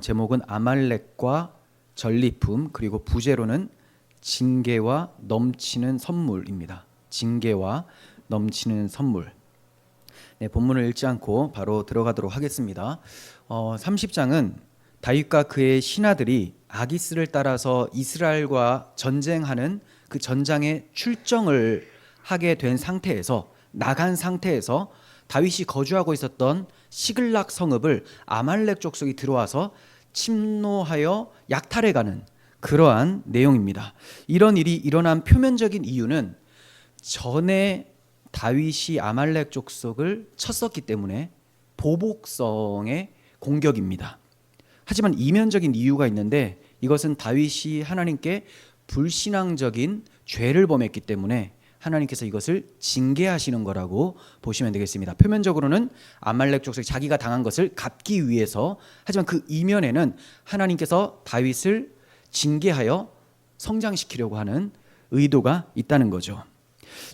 제목은 아말렉과 전리품, 그리고 부제로는 징계와 넘치는 선물입니다. 징계와 넘치는 선물. 네, 본문을 읽지 않고 바로 들어가도록 하겠습니다. 30장은 다윗과 그의 신하들이 아기스를 따라서 이스라엘과 전쟁하는 그 전장에 출정을 하게 된 상태에서, 나간 상태에서 다윗이 거주하고 있었던 시글락 성읍을 아말렉 족속이 들어와서 침노하여 약탈해가는 그러한 내용입니다. 이런 일이 일어난 표면적인 이유는 전에 다윗이 아말렉 족속을 쳤었기 때문에 보복성의 공격입니다. 하지만 이면적인 이유가 있는데, 이것은 다윗이 하나님께 불신앙적인 죄를 범했기 때문에 하나님께서 이것을 징계하시는 거라고 보시면 되겠습니다. 표면적으로는 아말렉 족속이 자기가 당한 것을 갚기 위해서, 하지만 그 이면에는 하나님께서 다윗을 징계하여 성장시키려고 하는 의도가 있다는 거죠.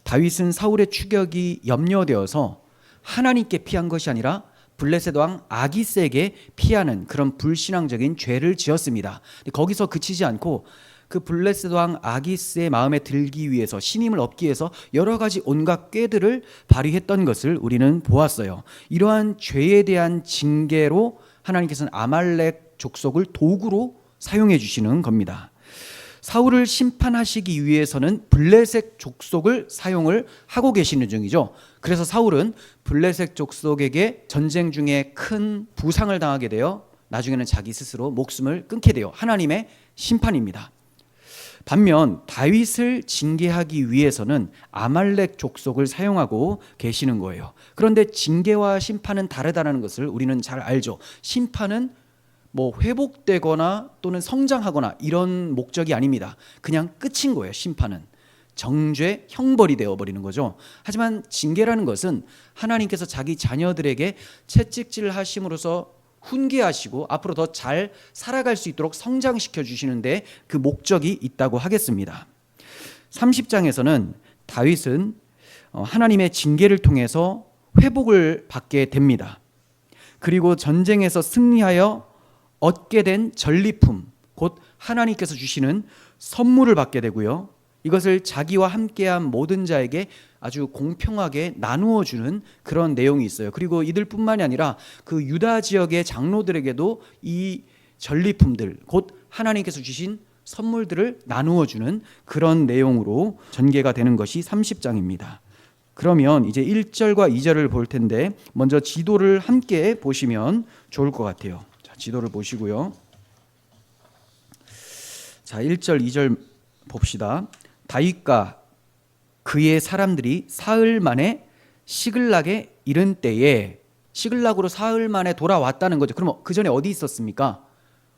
다윗은 사울의 추격이 염려되어서 하나님께 피한 것이 아니라 블레셋 왕 아기스에게 피하는 그런 불신앙적인 죄를 지었습니다. 거기서 그치지 않고 그 블레셋 왕 아기스의 마음에 들기 위해서, 신임을 얻기 위해서 여러 가지 온갖 꾀들을 발휘했던 것을 우리는 보았어요. 이러한 죄에 대한 징계로 하나님께서는 아말렉 족속을 도구로 사용해 주시는 겁니다. 사울을 심판하시기 위해서는 블레셋 족속을 사용을 하고 계시는 중이죠. 그래서 사울은 블레셋 족속에게 전쟁 중에 큰 부상을 당하게 되어 나중에는 자기 스스로 목숨을 끊게 돼요. 하나님의 심판입니다. 반면 다윗을 징계하기 위해서는 아말렉 족속을 사용하고 계시는 거예요. 그런데 징계와 심판은 다르다는 것을 우리는 잘 알죠. 심판은 회복되거나 또는 성장하거나 이런 목적이 아닙니다. 그냥 끝인 거예요. 심판은 정죄, 형벌이 되어버리는 거죠. 하지만 징계라는 것은 하나님께서 자기 자녀들에게 채찍질 하심으로써 훈계하시고 앞으로 더 잘 살아갈 수 있도록 성장시켜 주시는데 그 목적이 있다고 하겠습니다. 30장에서는 다윗은 하나님의 징계를 통해서 회복을 받게 됩니다. 그리고 전쟁에서 승리하여 얻게 된 전리품, 곧 하나님께서 주시는 선물을 받게 되고요. 이것을 자기와 함께한 모든 자에게 아주 공평하게 나누어 주는 그런 내용이 있어요. 그리고 이들뿐만이 아니라 그 유다 지역의 장로들에게도 이 전리품들, 곧 하나님께서 주신 선물들을 나누어 주는 그런 내용으로 전개가 되는 것이 30장입니다. 그러면 이제 1절과 2절을 볼 텐데, 먼저 지도를 함께 보시면 좋을 것 같아요. 자, 지도를 보시고요. 자, 1절, 2절 봅시다. 다윗과 그의 사람들이 사흘 만에 시글락에 이른 때에, 시글락으로 사흘 만에 돌아왔다는 거죠. 그럼 그 전에 어디 있었습니까?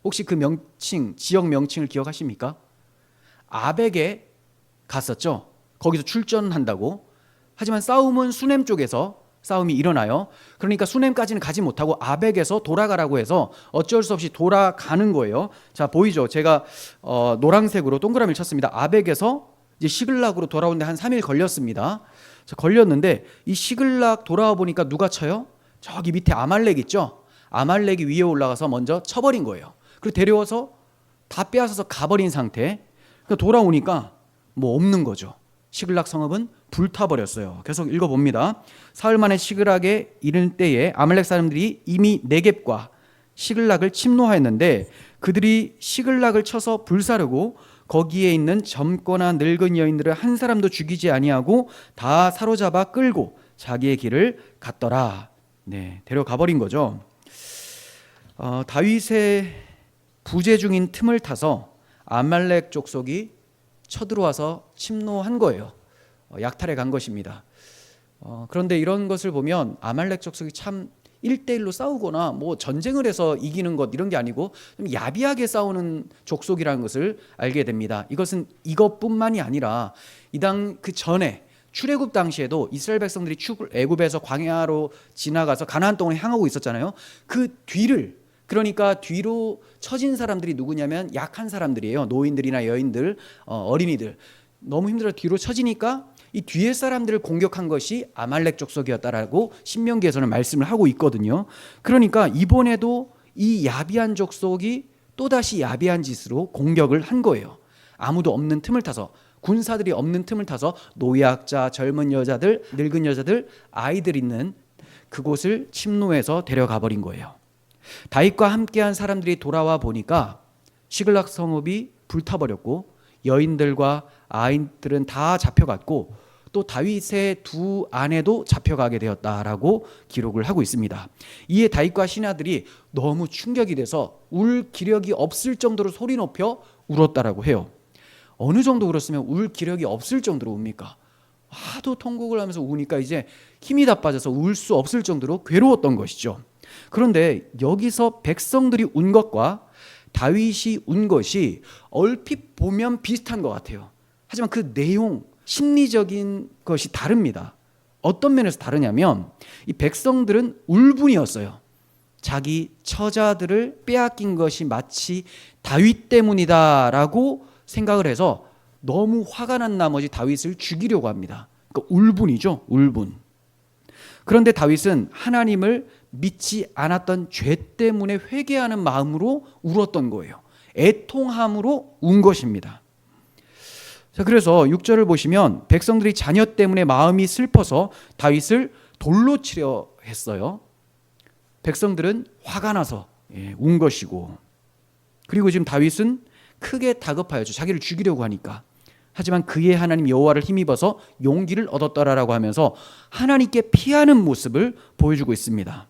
혹시 그 명칭, 지역 명칭을 기억하십니까? 아벡에 갔었죠. 거기서 출전한다고. 하지만 싸움은 수넴 쪽에서 싸움이 일어나요. 그러니까 수넴까지는 가지 못하고 아벡에서 돌아가라고 해서 어쩔 수 없이 돌아가는 거예요. 자, 보이죠? 제가 노란색으로 동그라미를 쳤습니다. 아벡에서 이제 시글락으로 돌아오는데 한 3일 걸렸습니다. 자, 걸렸는데 이 시글락 돌아와 보니까 누가 쳐요? 저기 밑에 아말렉 있죠? 아말렉이 위에 올라가서 먼저 쳐버린 거예요. 그리고 데려와서 다 빼앗아서 가버린 상태. 그러니까 돌아오니까 없는 거죠. 시글락 성읍은 불타버렸어요. 계속 읽어봅니다. 사흘 만에 시글락에 이른 때에 아말렉 사람들이 이미 네겝과 시글락을 침노하였는데 그들이 시글락을 쳐서 불사르고 거기에 있는 젊거나 늙은 여인들을 한 사람도 죽이지 아니하고 다 사로잡아 끌고 자기의 길을 갔더라. 네, 데려가 버린 거죠. 다윗의 부재 중인 틈을 타서 아말렉 족속이 쳐들어와서 침노한 거예요. 약탈해 간 것입니다. 그런데 이런 것을 보면 아말렉 족속이 참 1대1로 싸우거나 전쟁을 해서 이기는 것 이런 게 아니고 좀 야비하게 싸우는 족속이라는 것을 알게 됩니다. 이것은 이것뿐만이 아니라 그 전에 출애굽 당시에도 이스라엘 백성들이 애굽에서 광야로 지나가서 가나안 땅으로 향하고 있었잖아요. 그 뒤를, 그러니까 뒤로 처진 사람들이 누구냐면 약한 사람들이에요. 노인들이나 여인들, 어린이들. 너무 힘들어 뒤로 처지니까 이 뒤에 사람들을 공격한 것이 아말렉 족속이었다라고 신명기에서는 말씀을 하고 있거든요. 그러니까 이번에도 이 야비한 족속이 또다시 야비한 짓으로 공격을 한 거예요. 아무도 없는 틈을 타서, 군사들이 없는 틈을 타서 노약자, 젊은 여자들, 늙은 여자들, 아이들 있는 그곳을 침노해서 데려가 버린 거예요. 다윗과 함께한 사람들이 돌아와 보니까 시글락 성읍이 불타버렸고 여인들과 아이들은 다 잡혀갔고 또 다윗의 두 아내도 잡혀가게 되었다라고 기록을 하고 있습니다. 이에 다윗과 신하들이 너무 충격이 돼서 울 기력이 없을 정도로 소리 높여 울었다라고 해요. 어느 정도 울었으면 울 기력이 없을 정도로 웁니까? 하도 통곡을 하면서 우니까 이제 힘이 다 빠져서 울 수 없을 정도로 괴로웠던 것이죠. 그런데 여기서 백성들이 운 것과 다윗이 운 것이 얼핏 보면 비슷한 것 같아요. 하지만 그 내용, 심리적인 것이 다릅니다. 어떤 면에서 다르냐면 이 백성들은 울분이었어요. 자기 처자들을 빼앗긴 것이 마치 다윗 때문이다라고 생각을 해서 너무 화가 난 나머지 다윗을 죽이려고 합니다. 그러니까 울분이죠, 울분. 그런데 다윗은 하나님을 믿지 않았던 죄 때문에 회개하는 마음으로 울었던 거예요. 애통함으로 운 것입니다. 자, 그래서 6절을 보시면 백성들이 자녀 때문에 마음이 슬퍼서 다윗을 돌로 치려 했어요. 백성들은 화가 나서 운 것이고, 그리고 지금 다윗은 크게 다급하였죠. 자기를 죽이려고 하니까. 하지만 그의 하나님 여호와를 힘입어서 용기를 얻었더라라고 하면서 하나님께 피하는 모습을 보여주고 있습니다.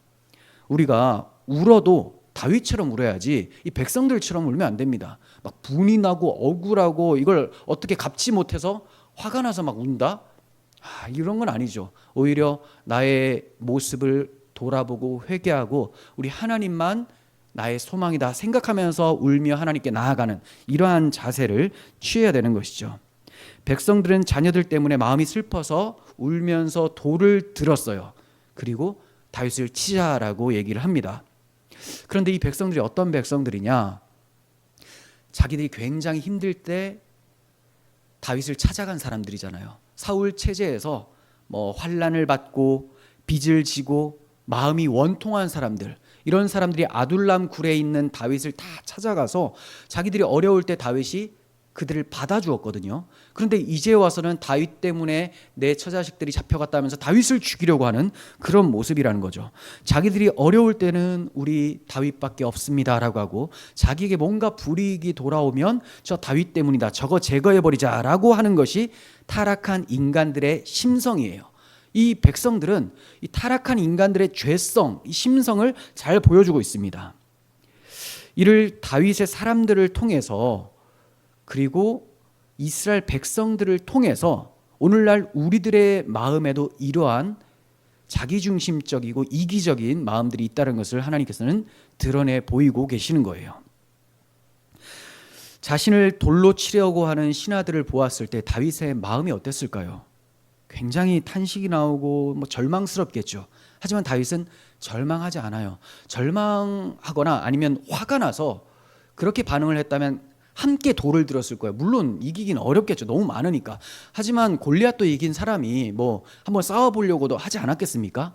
우리가 울어도 다윗처럼 울어야지 이 백성들처럼 울면 안 됩니다. 막 분이 나고 억울하고 이걸 어떻게 갚지 못해서 화가 나서 막 운다? 이런 건 아니죠. 오히려 나의 모습을 돌아보고 회개하고 우리 하나님만 나의 소망이다 생각하면서 울며 하나님께 나아가는 이러한 자세를 취해야 되는 것이죠. 백성들은 자녀들 때문에 마음이 슬퍼서 울면서 돌을 들었어요. 그리고 다윗을 치자라고 얘기를 합니다. 그런데 이 백성들이 어떤 백성들이냐? 자기들이 굉장히 힘들 때 다윗을 찾아간 사람들이잖아요. 사울 체제에서 환난을 받고 빚을 지고 마음이 원통한 사람들, 이런 사람들이 아둘람 굴에 있는 다윗을 다 찾아가서 자기들이 어려울 때 다윗이 그들을 받아주었거든요. 그런데 이제 와서는 다윗 때문에 내 처자식들이 잡혀갔다면서 다윗을 죽이려고 하는 그런 모습이라는 거죠. 자기들이 어려울 때는 우리 다윗밖에 없습니다라고 하고, 자기에게 뭔가 불이익이 돌아오면 저 다윗 때문이다, 저거 제거해버리자라고 하는 것이 타락한 인간들의 심성이에요. 이 백성들은 이 타락한 인간들의 죄성, 이 심성을 잘 보여주고 있습니다. 이를 다윗의 사람들을 통해서, 그리고 이스라엘 백성들을 통해서 오늘날 우리들의 마음에도 이러한 자기중심적이고 이기적인 마음들이 있다는 것을 하나님께서는 드러내 보이고 계시는 거예요. 자신을 돌로 치려고 하는 신하들을 보았을 때 다윗의 마음이 어땠을까요? 굉장히 탄식이 나오고 절망스럽겠죠. 하지만 다윗은 절망하지 않아요. 절망하거나 아니면 화가 나서 그렇게 반응을 했다면 함께 돌을 들었을 거예요. 물론 이기긴 어렵겠죠. 너무 많으니까. 하지만 골리앗도 이긴 사람이 한번 싸워보려고도 하지 않았겠습니까?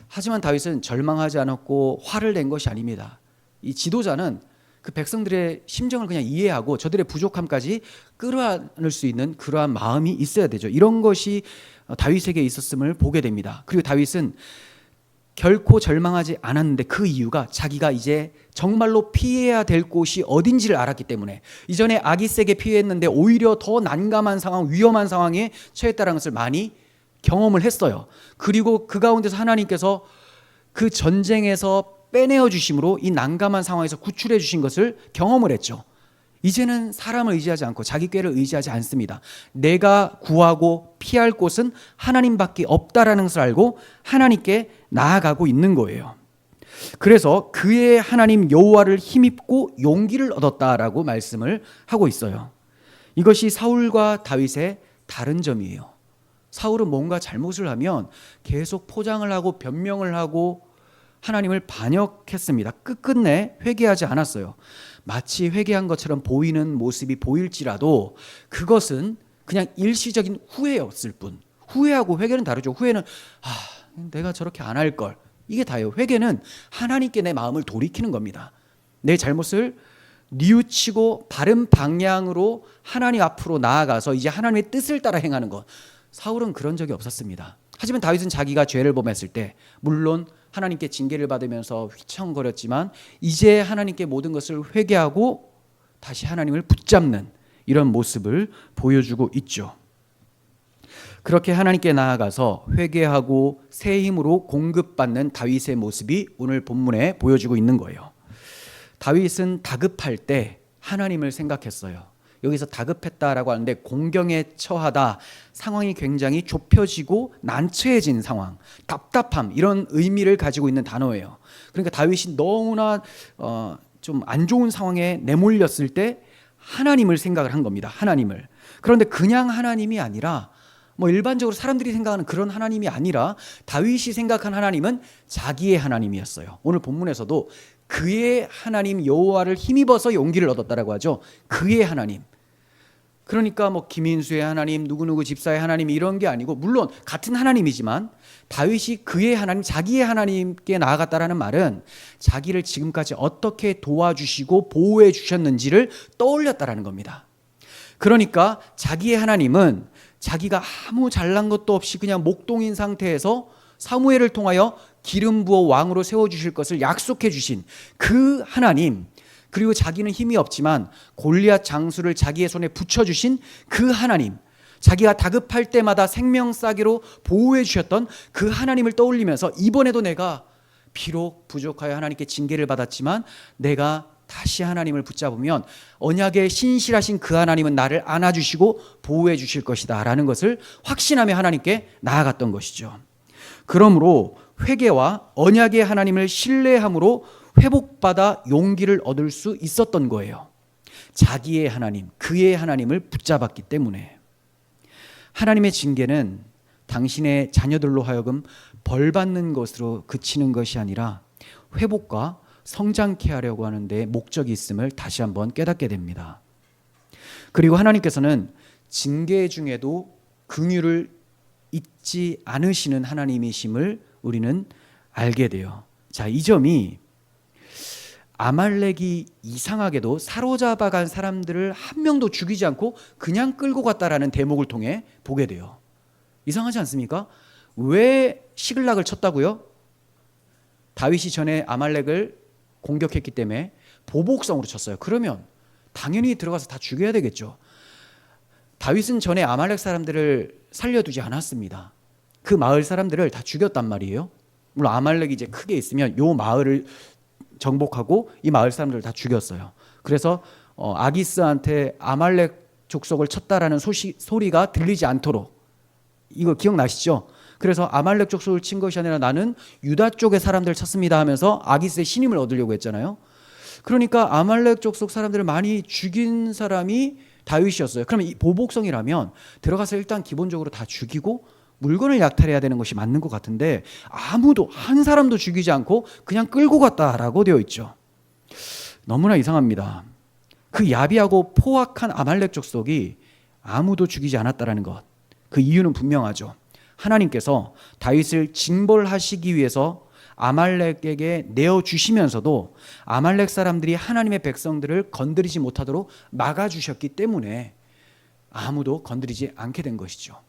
하지만 다윗은 절망하지 않았고 화를 낸 것이 아닙니다. 이 지도자는 그 백성들의 심정을 그냥 이해하고 저들의 부족함까지 끌어안을 수 있는 그러한 마음이 있어야 되죠. 이런 것이 다윗에게 있었음을 보게 됩니다. 그리고 다윗은 결코 절망하지 않았는데 그 이유가 자기가 이제 정말로 피해야 될 곳이 어딘지를 알았기 때문에, 이전에 아기스에게 피했는데 오히려 더 난감한 상황, 위험한 상황에 처했다는 것을 많이 경험을 했어요. 그리고 그 가운데서 하나님께서 그 전쟁에서 빼내어 주심으로 이 난감한 상황에서 구출해 주신 것을 경험을 했죠. 이제는 사람을 의지하지 않고 자기 꾀를 의지하지 않습니다. 내가 구하고 피할 곳은 하나님밖에 없다라는 것을 알고 하나님께 나아가고 있는 거예요. 그래서 그의 하나님 여호와를 힘입고 용기를 얻었다라고 말씀을 하고 있어요. 이것이 사울과 다윗의 다른 점이에요. 사울은 뭔가 잘못을 하면 계속 포장을 하고 변명을 하고 하나님을 반역했습니다. 끝끝내 회개하지 않았어요. 마치 회개한 것처럼 보이는 모습이 보일지라도 그것은 그냥 일시적인 후회였을 뿐. 후회하고 회개는 다르죠. 후회는 내가 저렇게 안 할 걸, 이게 다예요. 회개는 하나님께 내 마음을 돌이키는 겁니다. 내 잘못을 뉘우치고 바른 방향으로 하나님 앞으로 나아가서 이제 하나님의 뜻을 따라 행하는 것. 사울은 그런 적이 없었습니다. 하지만 다윗은 자기가 죄를 범했을 때 물론 하나님께 징계를 받으면서 휘청거렸지만 이제 하나님께 모든 것을 회개하고 다시 하나님을 붙잡는 이런 모습을 보여주고 있죠. 그렇게 하나님께 나아가서 회개하고 새 힘으로 공급받는 다윗의 모습이 오늘 본문에 보여지고 있는 거예요. 다윗은 다급할 때 하나님을 생각했어요. 여기서 다급했다라고 하는데 공경에 처하다, 상황이 굉장히 좁혀지고 난처해진 상황, 답답함 이런 의미를 가지고 있는 단어예요. 그러니까 다윗이 너무나 좀 안 좋은 상황에 내몰렸을 때 하나님을 생각을 한 겁니다. 하나님을. 그런데 그냥 하나님이 아니라 일반적으로 사람들이 생각하는 그런 하나님이 아니라 다윗이 생각한 하나님은 자기의 하나님이었어요. 오늘 본문에서도 그의 하나님 여호와를 힘입어서 용기를 얻었다라고 하죠. 그의 하나님. 그러니까 김인수의 하나님, 누구누구 집사의 하나님 이런 게 아니고 물론 같은 하나님이지만 다윗이 그의 하나님, 자기의 하나님께 나아갔다라는 말은 자기를 지금까지 어떻게 도와주시고 보호해 주셨는지를 떠올렸다라는 겁니다. 그러니까 자기의 하나님은 자기가 아무 잘난 것도 없이 그냥 목동인 상태에서 사무엘을 통하여 기름 부어 왕으로 세워주실 것을 약속해 주신 그 하나님, 그리고 자기는 힘이 없지만 골리앗 장수를 자기의 손에 붙여주신 그 하나님, 자기가 다급할 때마다 생명싸개로 보호해 주셨던 그 하나님을 떠올리면서 이번에도 내가 비록 부족하여 하나님께 징계를 받았지만 내가 다시 하나님을 붙잡으면 언약에 신실하신 그 하나님은 나를 안아주시고 보호해 주실 것이다 라는 것을 확신하며 하나님께 나아갔던 것이죠. 그러므로 회개와 언약의 하나님을 신뢰함으로 회복받아 용기를 얻을 수 있었던 거예요. 자기의 하나님, 그의 하나님을 붙잡았기 때문에. 하나님의 징계는 당신의 자녀들로 하여금 벌받는 것으로 그치는 것이 아니라 회복과 성장케 하려고 하는데 목적이 있음을 다시 한번 깨닫게 됩니다. 그리고 하나님께서는 징계 중에도 긍휼을 잊지 않으시는 하나님이심을 우리는 알게 돼요. 자, 이 점이 아말렉이 이상하게도 사로잡아간 사람들을 한 명도 죽이지 않고 그냥 끌고 갔다라는 대목을 통해 보게 돼요. 이상하지 않습니까? 왜 시글락을 쳤다고요? 다윗이 전에 아말렉을 공격했기 때문에 보복성으로 쳤어요. 그러면 당연히 들어가서 다 죽여야 되겠죠. 다윗은 전에 아말렉 사람들을 살려두지 않았습니다. 그 마을 사람들을 다 죽였단 말이에요. 물론 아말렉이 이제 크게 있으면 요 마을을 정복하고 이 마을 사람들을 다 죽였어요. 그래서 아기스한테 아말렉 족속을 쳤다라는 소리가 들리지 않도록, 이거 기억나시죠? 그래서 아말렉 족속을 친 것이 아니라 나는 유다 쪽의 사람들을 쳤습니다 하면서 아기스의 신임을 얻으려고 했잖아요. 그러니까 아말렉 족속 사람들을 많이 죽인 사람이 다윗이었어요. 그러면 이 보복성이라면 들어가서 일단 기본적으로 다 죽이고 물건을 약탈해야 되는 것이 맞는 것 같은데 아무도 한 사람도 죽이지 않고 그냥 끌고 갔다라고 되어 있죠. 너무나 이상합니다. 그 야비하고 포악한 아말렉 족속이 아무도 죽이지 않았다라는 것, 그 이유는 분명하죠. 하나님께서 다윗을 징벌하시기 위해서 아말렉에게 내어주시면서도 아말렉 사람들이 하나님의 백성들을 건드리지 못하도록 막아주셨기 때문에 아무도 건드리지 않게 된 것이죠.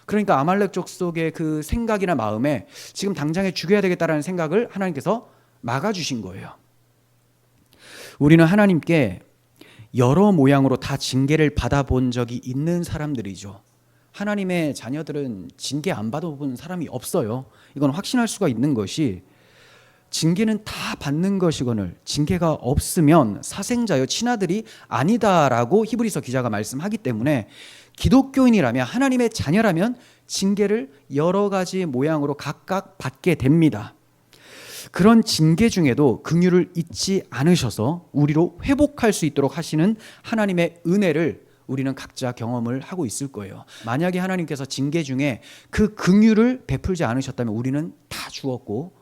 그러니까 아말렉 족속의 그 생각이나 마음에 지금 당장에 죽여야 되겠다라는 생각을 하나님께서 막아주신 거예요. 우리는 하나님께 여러 모양으로 다 징계를 받아본 적이 있는 사람들이죠. 하나님의 자녀들은 징계 안 받아본 사람이 없어요. 이건 확신할 수가 있는 것이, 징계는 다 받는 것이거늘 징계가 없으면 사생자여 친아들이 아니다라고 히브리서 기자가 말씀하기 때문에 기독교인이라면, 하나님의 자녀라면 징계를 여러 가지 모양으로 각각 받게 됩니다. 그런 징계 중에도 긍휼을 잊지 않으셔서 우리로 회복할 수 있도록 하시는 하나님의 은혜를 우리는 각자 경험을 하고 있을 거예요. 만약에 하나님께서 징계 중에 그 긍휼을 베풀지 않으셨다면 우리는 다 죽었고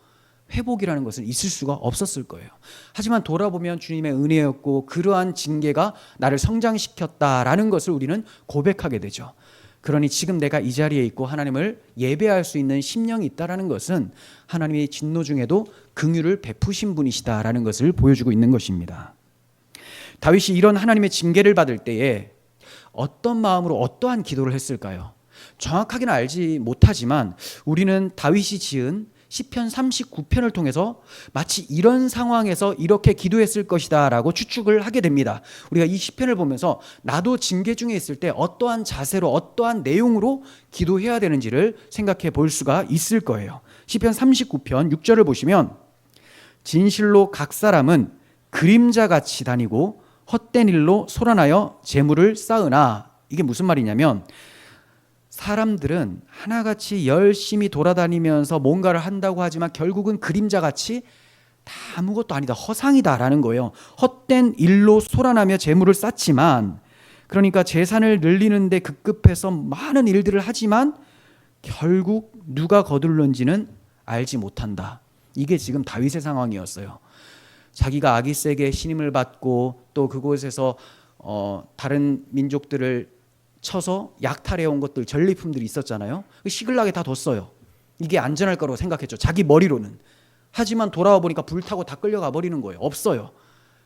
회복이라는 것은 있을 수가 없었을 거예요. 하지만 돌아보면 주님의 은혜였고 그러한 징계가 나를 성장시켰다라는 것을 우리는 고백하게 되죠. 그러니 지금 내가 이 자리에 있고 하나님을 예배할 수 있는 심령이 있다라는 것은 하나님의 진노 중에도 긍휼을 베푸신 분이시다라는 것을 보여주고 있는 것입니다. 다윗이 이런 하나님의 징계를 받을 때에 어떤 마음으로 어떠한 기도를 했을까요? 정확하게는 알지 못하지만 우리는 다윗이 지은 시편 39편을 통해서 마치 이런 상황에서 이렇게 기도했을 것이다 라고 추측을 하게 됩니다. 우리가 이 시편을 보면서 나도 징계 중에 있을 때 어떠한 자세로 어떠한 내용으로 기도해야 되는지를 생각해 볼 수가 있을 거예요. 시편 39편 6절을 보시면 진실로 각 사람은 그림자같이 다니고 헛된 일로 소란하여 재물을 쌓으나, 이게 무슨 말이냐면 사람들은 하나같이 열심히 돌아다니면서 뭔가를 한다고 하지만 결국은 그림자같이 다 아무것도 아니다, 허상이다라는 거예요. 헛된 일로 소란하며 재물을 쌓지만, 그러니까 재산을 늘리는데 급급해서 많은 일들을 하지만 결국 누가 거둘는지는 알지 못한다. 이게 지금 다윗의 상황이었어요. 자기가 아기새의 신임을 받고 또 그곳에서 다른 민족들을 쳐서 약탈해온 것들, 전리품들이 있었잖아요. 시글락에 다 뒀어요. 이게 안전할 거라고 생각했죠, 자기 머리로는. 하지만 돌아와 보니까 불타고 다 끌려가 버리는 거예요. 없어요.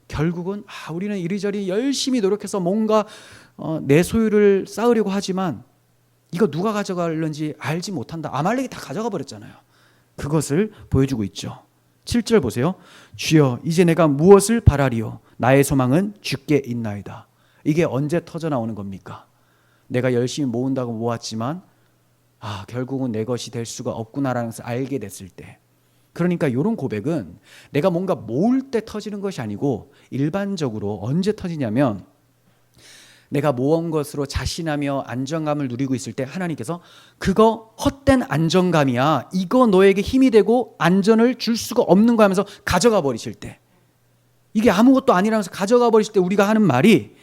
결국은 우리는 이리저리 열심히 노력해서 뭔가 내 소유를 쌓으려고 하지만 이거 누가 가져갈는지 알지 못한다. 아말렉이 다 가져가 버렸잖아요. 그것을 보여주고 있죠. 7절 보세요. 주여, 이제 내가 무엇을 바라리요? 나의 소망은 주께 있나이다. 이게 언제 터져 나오는 겁니까? 내가 열심히 모은다고 모았지만 결국은 내 것이 될 수가 없구나라는 것을 알게 됐을 때. 그러니까 이런 고백은 내가 뭔가 모을 때 터지는 것이 아니고 일반적으로 언제 터지냐면 내가 모은 것으로 자신하며 안정감을 누리고 있을 때 하나님께서 그거 헛된 안정감이야, 이거 너에게 힘이 되고 안전을 줄 수가 없는 거 하면서 가져가 버리실 때, 이게 아무것도 아니라면서 가져가 버리실 때 우리가 하는 말이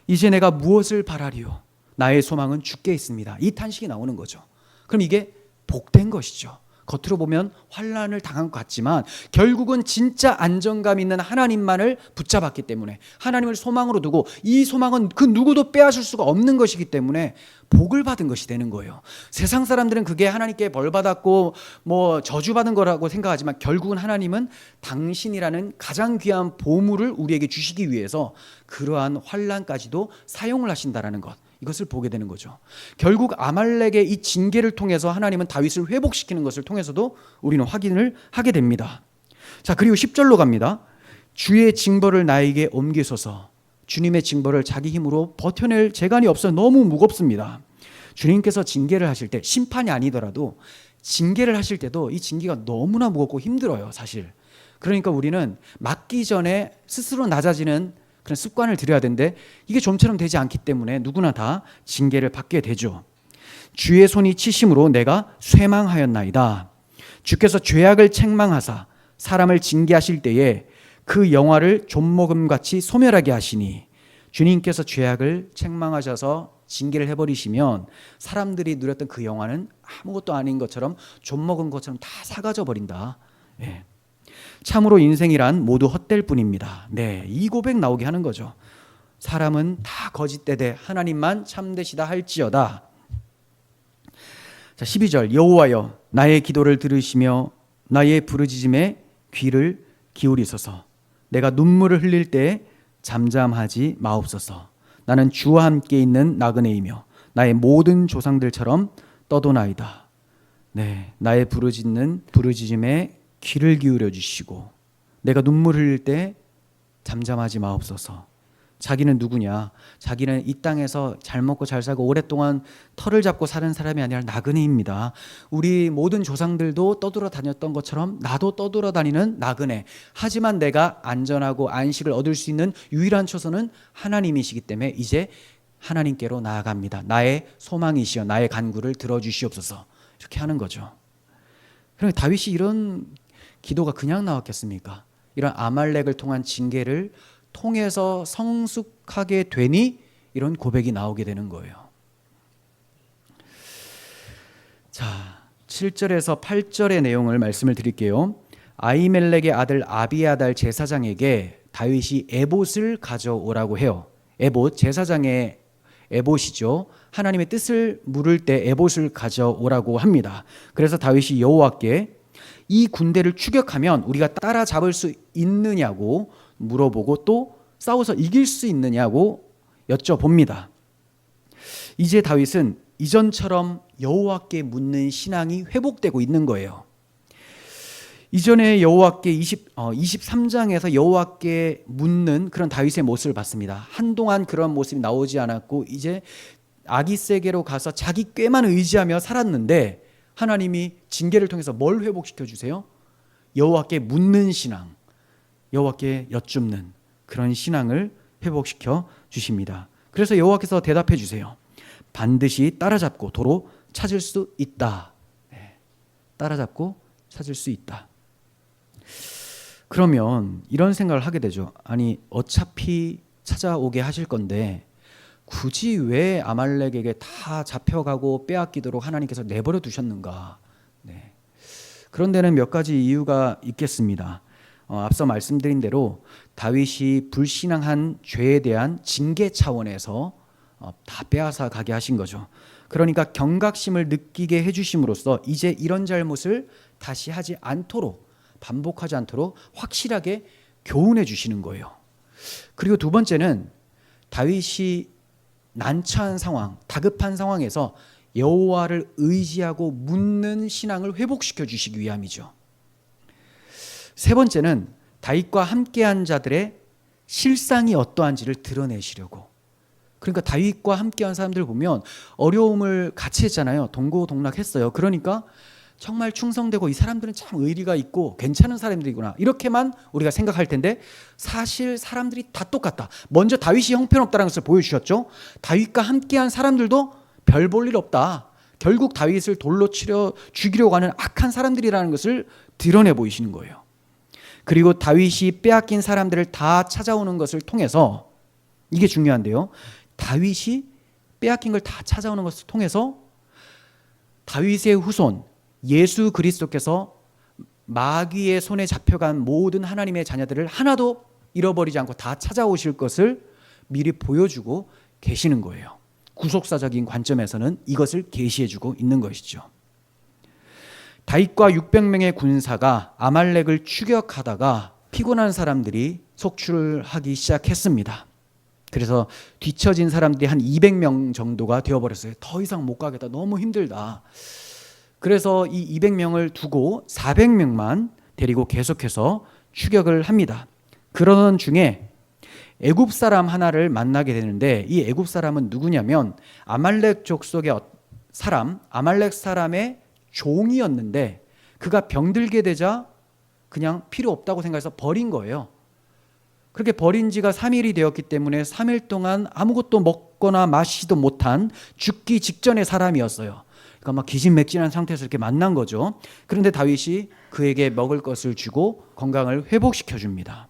이제 내가 무엇을 바라리요? 나의 소망은 주께 있습니다. 이 탄식이 나오는 거죠. 그럼 이게 복된 것이죠. 겉으로 보면 환난을 당한 것 같지만 결국은 진짜 안정감 있는 하나님만을 붙잡았기 때문에, 하나님을 소망으로 두고 이 소망은 그 누구도 빼앗을 수가 없는 것이기 때문에 복을 받은 것이 되는 거예요. 세상 사람들은 그게 하나님께 벌 받았고 저주받은 거라고 생각하지만 결국은 하나님은 당신이라는 가장 귀한 보물을 우리에게 주시기 위해서 그러한 환난까지도 사용을 하신다라는 것, 이것을 보게 되는 거죠. 결국 아말렉의 이 징계를 통해서 하나님은 다윗을 회복시키는 것을 통해서도 우리는 확인을 하게 됩니다. 자, 그리고 10절로 갑니다. 주의 징벌을 나에게 옮기소서. 주님의 징벌을 자기 힘으로 버텨낼 재간이 없어 너무 무겁습니다. 주님께서 징계를 하실 때, 심판이 아니더라도 징계를 하실 때도 이 징계가 너무나 무겁고 힘들어요, 사실. 그러니까 우리는 맞기 전에 스스로 낮아지는 그런 습관을 들여야 되는데 이게 좀처럼 되지 않기 때문에 누구나 다 징계를 받게 되죠. 주의 손이 치심으로 내가 쇠망하였나이다. 주께서 죄악을 책망하사 사람을 징계하실 때에 그 영화를 좀먹음같이 소멸하게 하시니, 주님께서 죄악을 책망하셔서 징계를 해버리시면 사람들이 누렸던 그 영화는 아무것도 아닌 것처럼 좀먹은 것처럼 다 사라져 버린다. 참으로 인생이란 모두 헛될 뿐입니다. 이 고백 나오게 하는 거죠. 사람은 다 거짓되되 하나님만 참되시다 할지어다. 자, 12절. 여호와여, 나의 기도를 들으시며 나의 부르짖음에 귀를 기울이소서. 내가 눈물을 흘릴 때 잠잠하지 마옵소서. 나는 주와 함께 있는 나그네이며 나의 모든 조상들처럼 떠도나이다. 나의 부르짖음에 귀를 기울여 주시고 내가 눈물 흘릴 때 잠잠하지 마옵소서. 자기는 누구냐? 자기는 이 땅에서 잘 먹고 잘 살고 오랫동안 털을 잡고 사는 사람이 아니라 나그네입니다. 우리 모든 조상들도 떠돌아다녔던 것처럼 나도 떠돌아다니는 나그네. 하지만 내가 안전하고 안식을 얻을 수 있는 유일한 처소는 하나님이시기 때문에 이제 하나님께로 나아갑니다. 나의 소망이시여 나의 간구를 들어주시옵소서. 이렇게 하는 거죠. 그러니까 다윗이 이런 기도가 그냥 나왔겠습니까? 이런 아말렉을 통한 징계를 통해서 성숙하게 되니 이런 고백이 나오게 되는 거예요. 자, 7절에서 8절의 내용을 말씀을 드릴게요. 아히멜렉의 아들 아비아달 제사장에게 다윗이 에봇을 가져오라고 해요. 에봇, 제사장의 에봇이죠. 하나님의 뜻을 물을 때 에봇을 가져오라고 합니다. 그래서 다윗이 여호와께 이 군대를 추격하면 우리가 따라잡을 수 있느냐고 물어보고 또 싸워서 이길 수 있느냐고 여쭤봅니다. 이제 다윗은 이전처럼 여호와께 묻는 신앙이 회복되고 있는 거예요. 이전에 여호와께 23장에서 여호와께 묻는 그런 다윗의 모습을 봤습니다. 한동안 그런 모습이 나오지 않았고 이제 아기세게로 가서 자기 꾀만 의지하며 살았는데 하나님이 징계를 통해서 뭘 회복시켜 주세요? 여호와께 묻는 신앙, 여호와께 여쭙는 그런 신앙을 회복시켜 주십니다. 그래서 여호와께서 대답해 주세요. 반드시 따라잡고 도로 찾을 수 있다. 따라잡고 찾을 수 있다. 그러면 이런 생각을 하게 되죠. 아니 어차피 찾아오게 하실 건데 굳이 왜 아말렉에게 다 잡혀가고 빼앗기도록 하나님께서 내버려 두셨는가? 그런 데는 몇 가지 이유가 있겠습니다. 앞서 말씀드린 대로 다윗이 불신앙한 죄에 대한 징계 차원에서 다 빼앗아 가게 하신 거죠. 그러니까 경각심을 느끼게 해주심으로써 이제 이런 잘못을 다시 하지 않도록, 반복하지 않도록 확실하게 교훈해 주시는 거예요. 그리고 두 번째는 다윗이 난처한 상황, 다급한 상황에서 여호와를 의지하고 묻는 신앙을 회복시켜 주시기 위함이죠. 세 번째는 다윗과 함께한 자들의 실상이 어떠한지를 드러내시려고. 그러니까 다윗과 함께한 사람들 보면 어려움을 같이 했잖아요. 동고동락했어요. 그러니까 정말 충성되고 이 사람들은 참 의리가 있고 괜찮은 사람들이구나 이렇게만 우리가 생각할 텐데 사실 사람들이 다 똑같다. 먼저 다윗이 형편없다는 것을 보여주셨죠. 다윗과 함께한 사람들도 별 볼 일 없다. 결국 다윗을 돌로 치려 죽이려고 하는 악한 사람들이라는 것을 드러내 보이시는 거예요. 그리고 다윗이 빼앗긴 사람들을 다 찾아오는 것을 통해서, 이게 중요한데요, 다윗이 빼앗긴 걸 다 찾아오는 것을 통해서 다윗의 후손 예수 그리스도께서 마귀의 손에 잡혀간 모든 하나님의 자녀들을 하나도 잃어버리지 않고 다 찾아오실 것을 미리 보여주고 계시는 거예요. 구속사적인 관점에서는 이것을 계시해주고 있는 것이죠. 다윗과 600명의 군사가 아말렉을 추격하다가 피곤한 사람들이 속출하기 시작했습니다. 그래서 뒤처진 사람들이 한 200명 정도가 되어버렸어요. 더 이상 못 가겠다. 너무 힘들다. 그래서 이 200명을 두고 400명만 데리고 계속해서 추격을 합니다. 그러던 중에 애굽 사람 하나를 만나게 되는데 이 애굽 사람은 누구냐면 아말렉 족속의 사람, 아말렉 사람의 종이었는데 그가 병들게 되자 그냥 필요 없다고 생각해서 버린 거예요. 그렇게 버린 지가 3일이 되었기 때문에 3일 동안 아무것도 먹거나 마시지도 못한 죽기 직전의 사람이었어요. 그러니까 막 기진맥진한 상태에서 이렇게 만난 거죠. 그런데 다윗이 그에게 먹을 것을 주고 건강을 회복시켜 줍니다.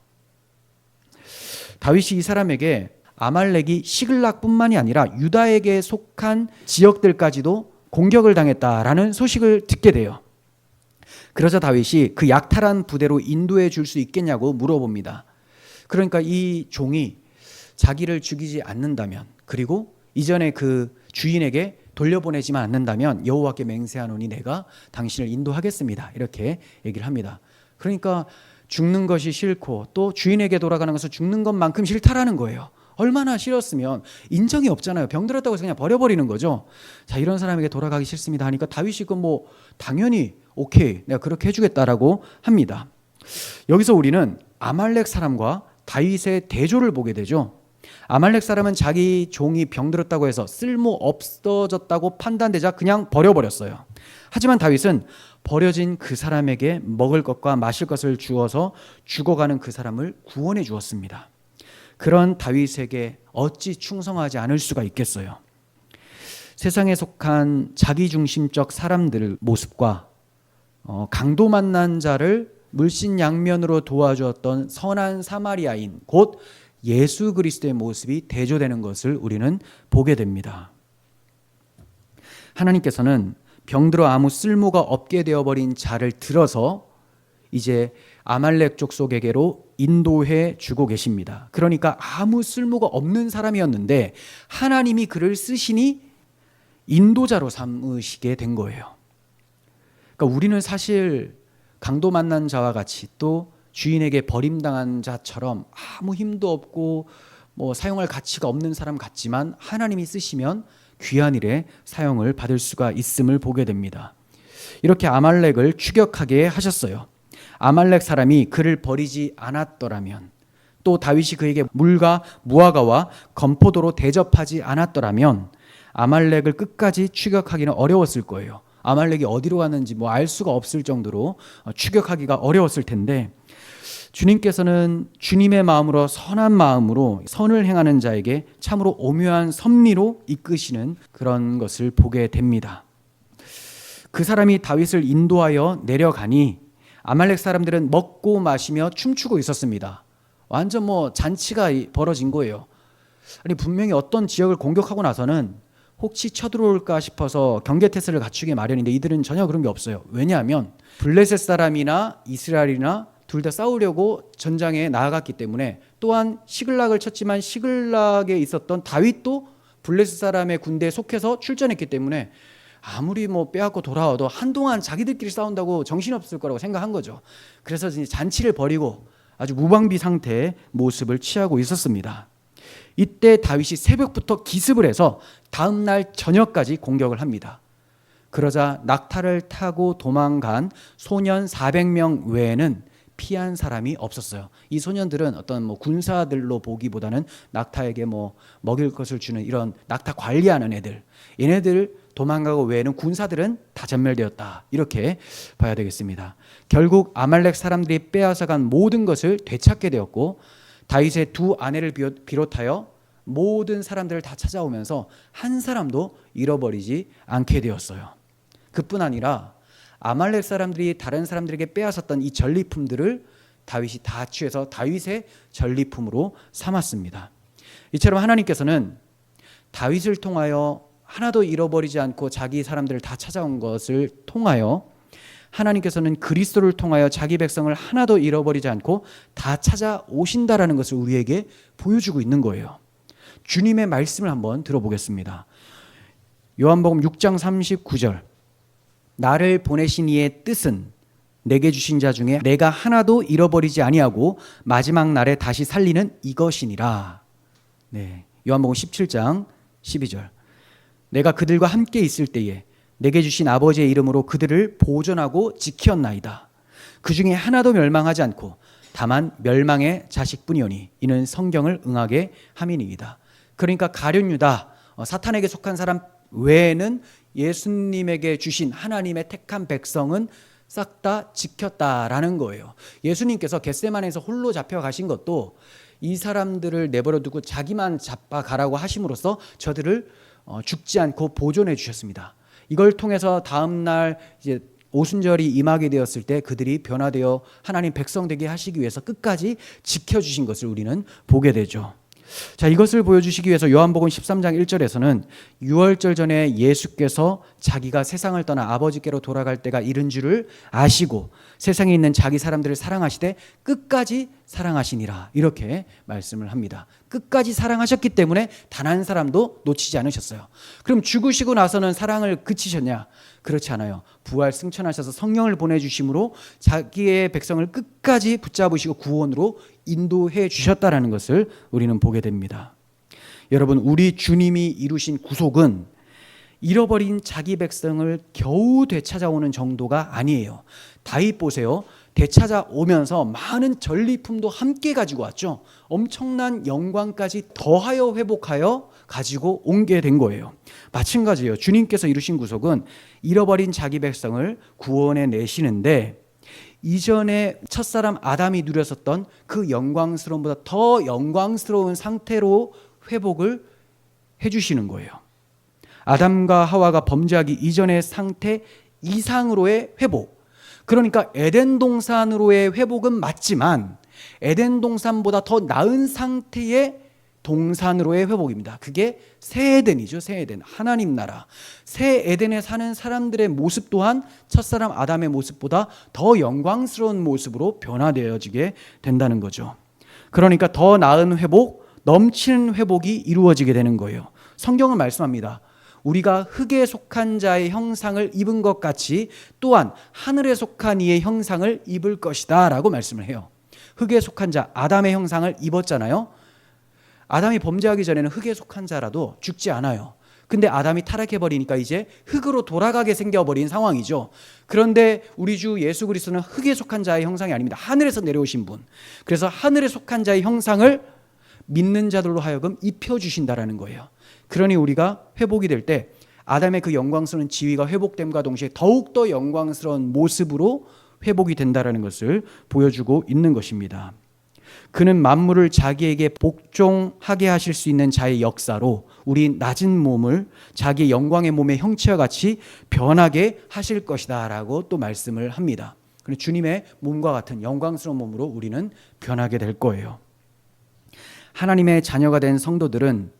다윗이 이 사람에게 아말렉이 시글락뿐만이 아니라 유다에게 속한 지역들까지도 공격을 당했다라는 소식을 듣게 돼요. 그러자 다윗이 그 약탈한 부대로 인도해 줄 수 있겠냐고 물어봅니다. 그러니까 이 종이 자기를 죽이지 않는다면, 그리고 이전에 그 주인에게 돌려보내지만 않는다면 여호와께 맹세하노니 내가 당신을 인도하겠습니다. 이렇게 얘기를 합니다. 그러니까 죽는 것이 싫고 또 주인에게 돌아가는 것은 죽는 것만큼 싫다라는 거예요. 얼마나 싫었으면 인정이 없잖아요. 병들었다고 해서 그냥 버려버리는 거죠. 자, 이런 사람에게 돌아가기 싫습니다 하니까 다윗이 뭐 당연히 오케이, 내가 그렇게 해주겠다라고 합니다. 여기서 우리는 아말렉 사람과 다윗의 대조를 보게 되죠. 아말렉 사람은 자기 종이 병들었다고 해서 쓸모 없어졌다고 판단되자 그냥 버려버렸어요. 하지만 다윗은 버려진 그 사람에게 먹을 것과 마실 것을 주어서 죽어가는 그 사람을 구원해 주었습니다. 그런 다윗에게 어찌 충성하지 않을 수가 있겠어요. 세상에 속한 자기중심적 사람들의 모습과 강도 만난 자를 물신양면으로 도와주었던 선한 사마리아인 곧 예수 그리스도의 모습이 대조되는 것을 우리는 보게 됩니다. 하나님께서는 병들어 아무 쓸모가 없게 되어버린 자를 들어서 이제 아말렉 족속에게로 인도해 주고 계십니다. 그러니까 아무 쓸모가 없는 사람이었는데 하나님이 그를 쓰시니 인도자로 삼으시게 된 거예요. 그러니까 우리는 사실 강도 만난 자와 같이 또 주인에게 버림당한 자처럼 아무 힘도 없고 사용할 가치가 없는 사람 같지만 하나님이 쓰시면 귀한 일에 사용을 받을 수가 있음을 보게 됩니다. 이렇게 아말렉을 추격하게 하셨어요. 아말렉 사람이 그를 버리지 않았더라면, 또 다윗이 그에게 물과 무화과와 건포도로 대접하지 않았더라면 아말렉을 끝까지 추격하기는 어려웠을 거예요. 아말렉이 어디로 갔는지 알 수가 없을 정도로 추격하기가 어려웠을 텐데, 주님께서는 주님의 마음으로, 선한 마음으로 선을 행하는 자에게 참으로 오묘한 섭리로 이끄시는 그런 것을 보게 됩니다. 그 사람이 다윗을 인도하여 내려가니 아말렉 사람들은 먹고 마시며 춤추고 있었습니다. 완전 잔치가 벌어진 거예요. 아니, 분명히 어떤 지역을 공격하고 나서는 혹시 쳐들어올까 싶어서 경계태세를 갖추기 마련인데 이들은 전혀 그런 게 없어요. 왜냐하면 블레셋 사람이나 이스라엘이나 둘 다 싸우려고 전장에 나아갔기 때문에, 또한 시글락을 쳤지만 시글락에 있었던 다윗도 블레셋 사람의 군대에 속해서 출전했기 때문에 아무리 빼앗고 돌아와도 한동안 자기들끼리 싸운다고 정신없을 거라고 생각한 거죠. 그래서 잔치를 벌이고 아주 무방비 상태의 모습을 취하고 있었습니다. 이때 다윗이 새벽부터 기습을 해서 다음 날 저녁까지 공격을 합니다. 그러자 낙타를 타고 도망간 소년 400명 외에는 피한 사람이 없었어요. 이 소년들은 어떤 군사들로 보기보다는 낙타에게 먹일 것을 주는 이런 낙타 관리하는 애들, 얘네들 도망가고 외에는 군사들은 다 전멸되었다, 이렇게 봐야 되겠습니다. 결국 아말렉 사람들이 빼앗아간 모든 것을 되찾게 되었고, 다윗의 두 아내를 비롯하여 모든 사람들을 다 찾아오면서 한 사람도 잃어버리지 않게 되었어요. 그뿐 아니라 아말렉 사람들이 다른 사람들에게 빼앗았던 이 전리품들을 다윗이 다 취해서 다윗의 전리품으로 삼았습니다. 이처럼 하나님께서는 다윗을 통하여 하나도 잃어버리지 않고 자기 사람들을 다 찾아온 것을 통하여, 하나님께서는 그리스도를 통하여 자기 백성을 하나도 잃어버리지 않고 다 찾아오신다라는 것을 우리에게 보여주고 있는 거예요. 주님의 말씀을 한번 들어보겠습니다. 요한복음 6장 39절, 나를 보내신 이의 뜻은 내게 주신 자 중에 내가 하나도 잃어버리지 아니하고 마지막 날에 다시 살리는 이것이니라. 네, 요한복음 17장 12절, 내가 그들과 함께 있을 때에 내게 주신 아버지의 이름으로 그들을 보존하고 지켰나이다. 그 중에 하나도 멸망하지 않고 다만 멸망의 자식뿐이오니 이는 성경을 응하게 함이니이다. 그러니까 가룟 유다, 사탄에게 속한 사람 외에는 예수님에게 주신 하나님의 택한 백성은 싹 다 지켰다라는 거예요. 예수님께서 겟세마네에서 홀로 잡혀가신 것도 이 사람들을 내버려 두고 자기만 잡아가라고 하심으로써 저들을 죽지 않고 보존해 주셨습니다. 이걸 통해서 다음 날 이제 오순절이 임하게 되었을 때 그들이 변화되어 하나님 백성 되게 하시기 위해서 끝까지 지켜주신 것을 우리는 보게 되죠. 자, 이것을 보여주시기 위해서 요한복음 13장 1절에서는 유월절 전에 예수께서 자기가 세상을 떠나 아버지께로 돌아갈 때가 이른 줄을 아시고 세상에 있는 자기 사람들을 사랑하시되 끝까지 사랑하시니라, 이렇게 말씀을 합니다. 끝까지 사랑하셨기 때문에 단 한 사람도 놓치지 않으셨어요. 그럼 죽으시고 나서는 사랑을 그치셨냐? 그렇지 않아요. 부활 승천하셔서 성령을 보내주심으로 자기의 백성을 끝까지 붙잡으시고 구원으로 인도해 주셨다라는 것을 우리는 보게 됩니다. 여러분, 우리 주님이 이루신 구속은 잃어버린 자기 백성을 겨우 되찾아오는 정도가 아니에요. 다윗 보세요. 되찾아오면서 많은 전리품도 함께 가지고 왔죠. 엄청난 영광까지 더하여 회복하여 가지고 온 게 된 거예요. 마찬가지예요. 주님께서 이루신 구속은 잃어버린 자기 백성을 구원해 내시는데, 이전에 첫사람 아담이 누렸었던 그 영광스러움보다 더 영광스러운 상태로 회복을 해주시는 거예요. 아담과 하와가 범죄하기 이전의 상태 이상으로의 회복. 그러니까 에덴 동산으로의 회복은 맞지만 에덴 동산보다 더 나은 상태의 동산으로의 회복입니다. 그게 새 에덴이죠. 새 에덴, 하나님 나라. 새 에덴에 사는 사람들의 모습 또한 첫사람 아담의 모습보다 더 영광스러운 모습으로 변화되어지게 된다는 거죠. 그러니까 더 나은 회복, 넘치는 회복이 이루어지게 되는 거예요. 성경은 말씀합니다. 우리가 흙에 속한 자의 형상을 입은 것 같이 또한 하늘에 속한 이의 형상을 입을 것이다 라고 말씀을 해요. 흙에 속한 자, 아담의 형상을 입었잖아요. 아담이 범죄하기 전에는 흙에 속한 자라도 죽지 않아요. 근데 아담이 타락해버리니까 이제 흙으로 돌아가게 생겨버린 상황이죠. 그런데 우리 주 예수 그리스도는 흙에 속한 자의 형상이 아닙니다. 하늘에서 내려오신 분. 그래서 하늘에 속한 자의 형상을 믿는 자들로 하여금 입혀주신다라는 거예요. 그러니 우리가 회복이 될 때 아담의 그 영광스러운 지위가 회복됨과 동시에 더욱더 영광스러운 모습으로 회복이 된다라는 것을 보여주고 있는 것입니다. 그는 만물을 자기에게 복종하게 하실 수 있는 자의 역사로 우리 낮은 몸을 자기의 영광의 몸의 형체와 같이 변하게 하실 것이다 라고 또 말씀을 합니다. 그리고 주님의 몸과 같은 영광스러운 몸으로 우리는 변하게 될 거예요. 하나님의 자녀가 된 성도들은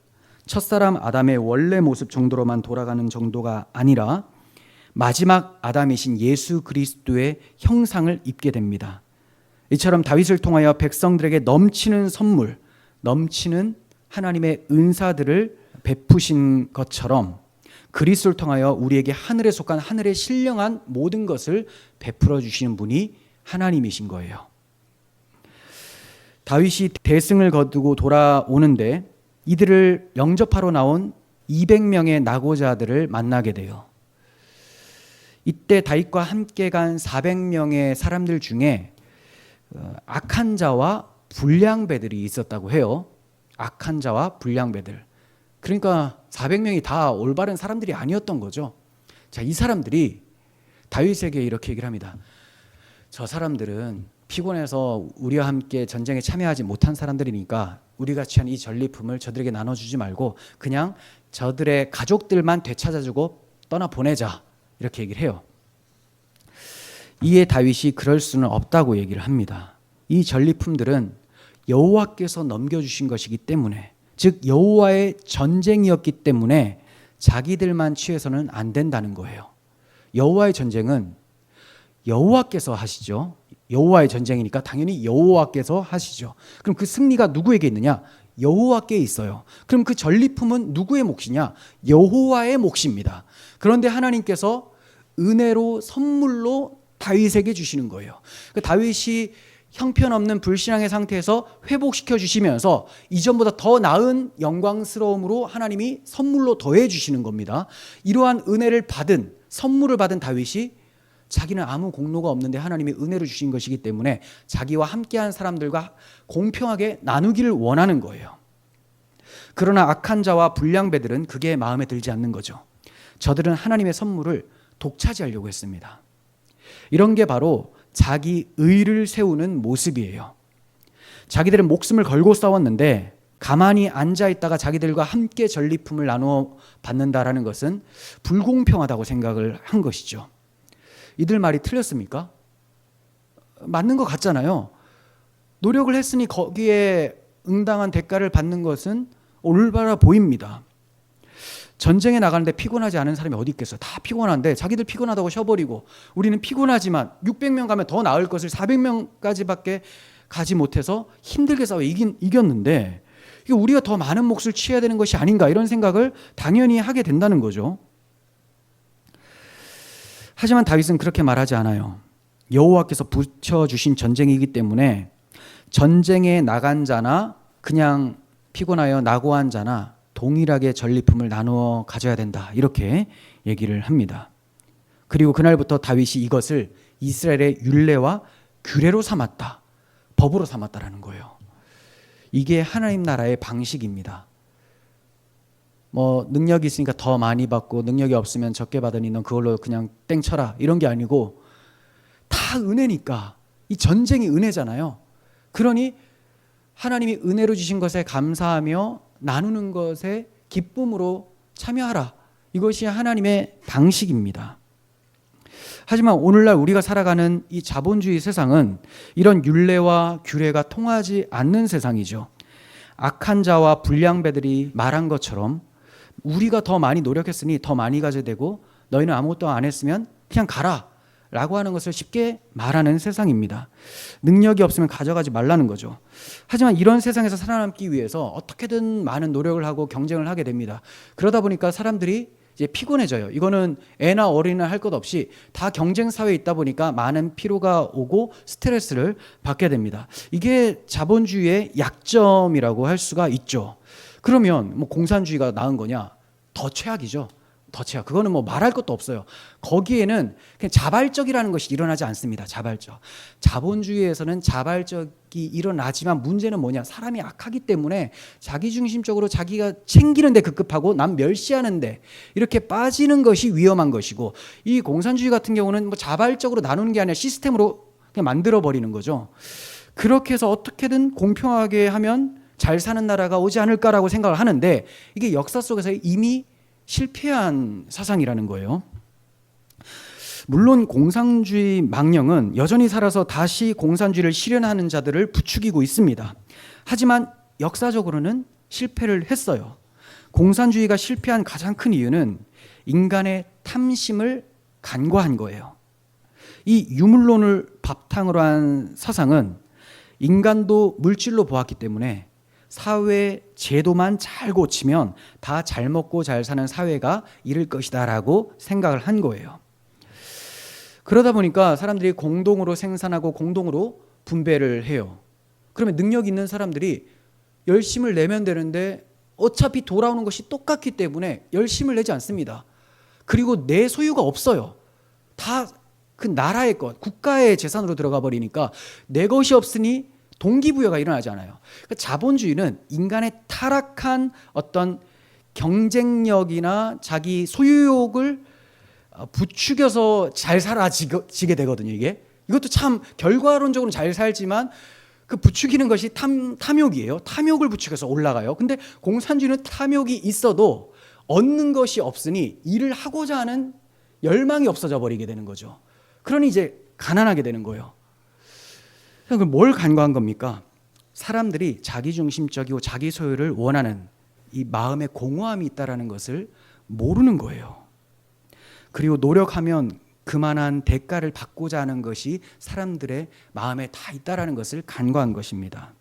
첫사람 아담의 원래 모습 정도로만 돌아가는 정도가 아니라 마지막 아담이신 예수 그리스도의 형상을 입게 됩니다. 이처럼 다윗을 통하여 백성들에게 넘치는 선물, 넘치는 하나님의 은사들을 베푸신 것처럼 그리스도를 통하여 우리에게 하늘에 속한 하늘에 신령한 모든 것을 베풀어 주시는 분이 하나님이신 거예요. 다윗이 대승을 거두고 돌아오는데 이들을 영접하러 나온 200명의 낙오자들을 만나게 돼요. 이때 다윗과 함께 간 400명의 사람들 중에 악한 자와 불량배들이 있었다고 해요. 악한 자와 불량배들. 그러니까 400명이 다 올바른 사람들이 아니었던 거죠. 자, 이 사람들이 다윗에게 이렇게 얘기를 합니다. 저 사람들은 피곤해서 우리와 함께 전쟁에 참여하지 못한 사람들이니까 우리가 취한 이 전리품을 저들에게 나눠주지 말고 그냥 저들의 가족들만 되찾아주고 떠나보내자 이렇게 얘기를 해요. 이에 다윗이 그럴 수는 없다고 얘기를 합니다. 이 전리품들은 여호와께서 넘겨주신 것이기 때문에, 즉 여호와의 전쟁이었기 때문에 자기들만 취해서는 안 된다는 거예요. 여호와의 전쟁은 여호와께서 하시죠. 여호와의 전쟁이니까 당연히 여호와께서 하시죠. 그럼 그 승리가 누구에게 있느냐? 여호와께 있어요. 그럼 그 전리품은 누구의 몫이냐? 여호와의 몫입니다. 그런데 하나님께서 은혜로 선물로 다윗에게 주시는 거예요. 그 다윗이 형편없는 불신앙의 상태에서 회복시켜 주시면서 이전보다 더 나은 영광스러움으로 하나님이 선물로 더해 주시는 겁니다. 이러한 은혜를 받은, 선물을 받은 다윗이 자기는 아무 공로가 없는데 하나님이 은혜를 주신 것이기 때문에 자기와 함께한 사람들과 공평하게 나누기를 원하는 거예요. 그러나 악한 자와 불량배들은 그게 마음에 들지 않는 거죠. 저들은 하나님의 선물을 독차지하려고 했습니다. 이런 게 바로 자기 의를 세우는 모습이에요. 자기들은 목숨을 걸고 싸웠는데 가만히 앉아있다가 자기들과 함께 전리품을 나누어 받는다라는 것은 불공평하다고 생각을 한 것이죠. 이들 말이 틀렸습니까? 맞는 것 같잖아요. 노력을 했으니 거기에 응당한 대가를 받는 것은 올바라 보입니다. 전쟁에 나가는데 피곤하지 않은 사람이 어디 있겠어요? 다 피곤한데 자기들 피곤하다고 쉬어버리고 우리는 피곤하지만 600명 가면 더 나을 것을 400명까지밖에 가지 못해서 힘들게 싸워 이겼는데 이게 우리가 더 많은 몫을 취해야 되는 것이 아닌가 이런 생각을 당연히 하게 된다는 거죠. 하지만 다윗은 그렇게 말하지 않아요. 여호와께서 붙여주신 전쟁이기 때문에 전쟁에 나간 자나 그냥 피곤하여 낙오한 자나 동일하게 전리품을 나누어 가져야 된다 이렇게 얘기를 합니다. 그리고 그날부터 다윗이 이것을 이스라엘의 율례와 규례로 삼았다, 법으로 삼았다라는 거예요. 이게 하나님 나라의 방식입니다. 능력이 있으니까 더 많이 받고 능력이 없으면 적게 받으니 넌 그걸로 그냥 땡 쳐라 이런 게 아니고 다 은혜니까. 이 전쟁이 은혜잖아요. 그러니 하나님이 은혜로 주신 것에 감사하며 나누는 것에 기쁨으로 참여하라. 이것이 하나님의 방식입니다. 하지만 오늘날 우리가 살아가는 이 자본주의 세상은 이런 율례와 규례가 통하지 않는 세상이죠. 악한 자와 불량배들이 말한 것처럼 우리가 더 많이 노력했으니 더 많이 가져야 되고 너희는 아무것도 안 했으면 그냥 가라 라고 하는 것을 쉽게 말하는 세상입니다. 능력이 없으면 가져가지 말라는 거죠. 하지만 이런 세상에서 살아남기 위해서 어떻게든 많은 노력을 하고 경쟁을 하게 됩니다. 그러다 보니까 사람들이 이제 피곤해져요. 이거는 애나 어린이나 할 것 없이 다 경쟁 사회에 있다 보니까 많은 피로가 오고 스트레스를 받게 됩니다. 이게 자본주의의 약점이라고 할 수가 있죠. 그러면 뭐 공산주의가 나은 거냐? 더 최악이죠. 더 최악. 그거는 뭐 말할 것도 없어요. 거기에는 그냥 자발적이라는 것이 일어나지 않습니다. 자발적. 자본주의에서는 자발적이 일어나지만 문제는 뭐냐? 사람이 악하기 때문에 자기중심적으로 자기가 챙기는 데 급급하고 남 멸시하는 데 이렇게 빠지는 것이 위험한 것이고, 이 공산주의 같은 경우는 뭐 자발적으로 나누는 게 아니라 시스템으로 그냥 만들어 버리는 거죠. 그렇게 해서 어떻게든 공평하게 하면 잘 사는 나라가 오지 않을까라고 생각을 하는데, 이게 역사 속에서 이미 실패한 사상이라는 거예요. 물론 공산주의 망령은 여전히 살아서 다시 공산주의를 실현하는 자들을 부추기고 있습니다. 하지만 역사적으로는 실패를 했어요. 공산주의가 실패한 가장 큰 이유는 인간의 탐심을 간과한 거예요. 이 유물론을 바탕으로 한 사상은 인간도 물질로 보았기 때문에 사회 제도만 잘 고치면 다 잘 먹고 잘 사는 사회가 이룰 것이다 라고 생각을 한 거예요. 그러다 보니까 사람들이 공동으로 생산하고 공동으로 분배를 해요. 그러면 능력 있는 사람들이 열심을 내면 되는데 어차피 돌아오는 것이 똑같기 때문에 열심을 내지 않습니다. 그리고 내 소유가 없어요. 다 그 나라의 것, 국가의 재산으로 들어가 버리니까 내 것이 없으니 동기부여가 일어나지 않아요. 그러니까 자본주의는 인간의 타락한 어떤 경쟁력이나 자기 소유욕을 부추겨서 잘 살아지게 되거든요. 이것도 참 결과론적으로 잘 살지만 그 부추기는 것이 탐욕이에요. 탐욕을 부추겨서 올라가요. 근데 공산주의는 탐욕이 있어도 얻는 것이 없으니 일을 하고자 하는 열망이 없어져 버리게 되는 거죠. 그러니 이제 가난하게 되는 거예요. 그럼 뭘 간과한 겁니까? 사람들이 자기중심적이고 자기 소유를 원하는 이 마음의 공허함이 있다는 것을 모르는 거예요. 그리고 노력하면 그만한 대가를 받고자 하는 것이 사람들의 마음에 다 있다는 것을 간과한 것입니다.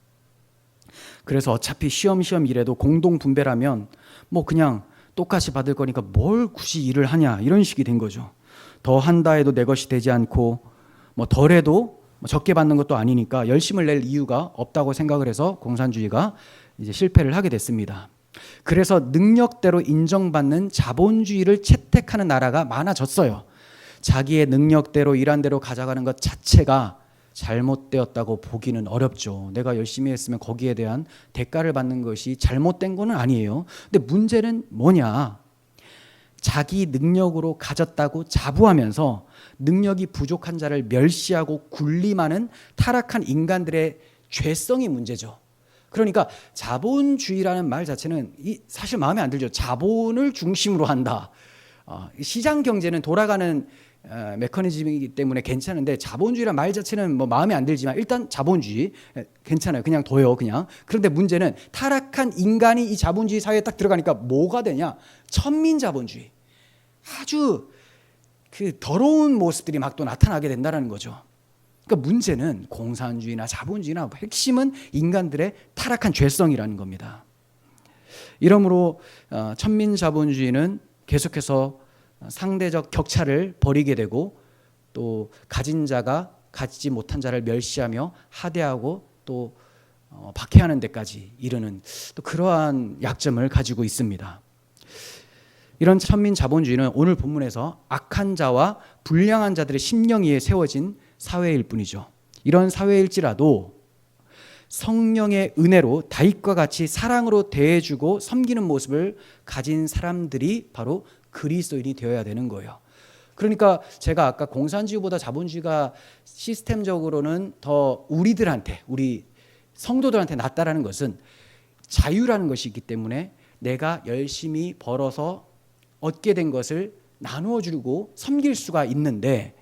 그래서 어차피 쉬엄쉬엄 일해도 공동분배라면 뭐 그냥 똑같이 받을 거니까 뭘 굳이 일을 하냐, 이런 식이 된 거죠. 더 한다 해도 내 것이 되지 않고 뭐 덜해도 적게 받는 것도 아니니까 열심을 낼 이유가 없다고 생각을 해서 공산주의가 이제 실패를 하게 됐습니다. 그래서 능력대로 인정받는 자본주의를 채택하는 나라가 많아졌어요. 자기의 능력대로 일한 대로 가져가는 것 자체가 잘못되었다고 보기는 어렵죠. 내가 열심히 했으면 거기에 대한 대가를 받는 것이 잘못된 건 아니에요. 근데 문제는 뭐냐? 자기 능력으로 가졌다고 자부하면서 능력이 부족한 자를 멸시하고 군림하는 타락한 인간들의 죄성이 문제죠. 그러니까 자본주의라는 말 자체는 사실 마음에 안 들죠. 자본을 중심으로 한다. 시장 경제는 돌아가는 메커니즘이기 때문에 괜찮은데 자본주의라는 말 자체는 뭐 마음에 안 들지만 일단 자본주의 괜찮아요. 그냥 둬요. 그냥. 그런데 문제는 타락한 인간이 이 자본주의 사회에 딱 들어가니까 뭐가 되냐? 천민자본주의. 아주 그 더러운 모습들이 막 또 나타나게 된다는 거죠. 그러니까 문제는 공산주의나 자본주의나 핵심은 인간들의 타락한 죄성이라는 겁니다. 이러므로 천민자본주의는 계속해서 상대적 격차를 벌이게 되고 또 가진 자가 가지지 못한 자를 멸시하며 하대하고 또 박해하는 데까지 이르는 또 그러한 약점을 가지고 있습니다. 이런 천민자본주의는 오늘 본문에서 악한 자와 불량한 자들의 심령 위에 세워진 사회일 뿐이죠. 이런 사회일지라도 성령의 은혜로 다윗과 같이 사랑으로 대해주고 섬기는 모습을 가진 사람들이 바로 그리스도인이 되어야 되는 거예요. 그러니까 제가 아까 공산주의보다 자본주의가 시스템적으로는 더 우리들한테, 우리 성도들한테 낫다라는 것은 자유라는 것이 있기 때문에 내가 열심히 벌어서 얻게 된 것을 나누어 주고 섬길 수가 있는데,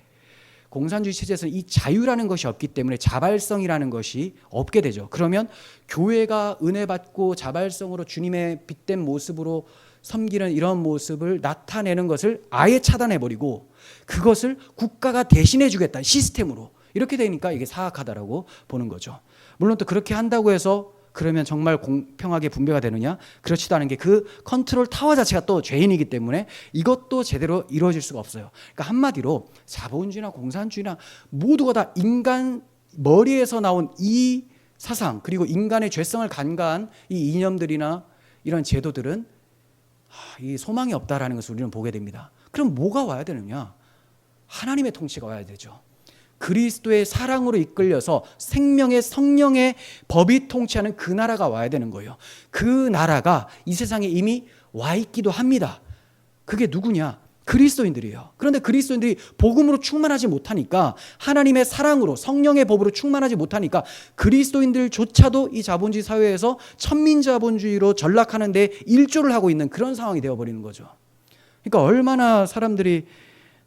공산주의 체제에서는 이 자유라는 것이 없기 때문에 자발성이라는 것이 없게 되죠. 그러면 교회가 은혜 받고 자발성으로 주님의 빛된 모습으로 섬기는 이런 모습을 나타내는 것을 아예 차단해 버리고 그것을 국가가 대신해 주겠다 시스템으로 이렇게 되니까 이게 사악하다라고 보는 거죠. 물론 또 그렇게 한다고 해서 그러면 정말 공평하게 분배가 되느냐? 그렇지도 않은 게 그 컨트롤 타워 자체가 또 죄인이기 때문에 이것도 제대로 이루어질 수가 없어요. 그러니까 한마디로 자본주의나 공산주의나 모두가 다 인간 머리에서 나온 이 사상 그리고 인간의 죄성을 간과한 이 이념들이나 이런 제도들은 이 소망이 없다라는 것을 우리는 보게 됩니다. 그럼 뭐가 와야 되느냐? 하나님의 통치가 와야 되죠. 그리스도의 사랑으로 이끌려서 생명의 성령의 법이 통치하는 그 나라가 와야 되는 거예요. 그 나라가 이 세상에 이미 와 있기도 합니다. 그게 누구냐? 그리스도인들이에요. 그런데 그리스도인들이 복음으로 충만하지 못하니까 하나님의 사랑으로 성령의 법으로 충만하지 못하니까 그리스도인들조차도 이 자본주의 사회에서 천민자본주의로 전락하는 데 일조를 하고 있는 그런 상황이 되어버리는 거죠. 그러니까 얼마나 사람들이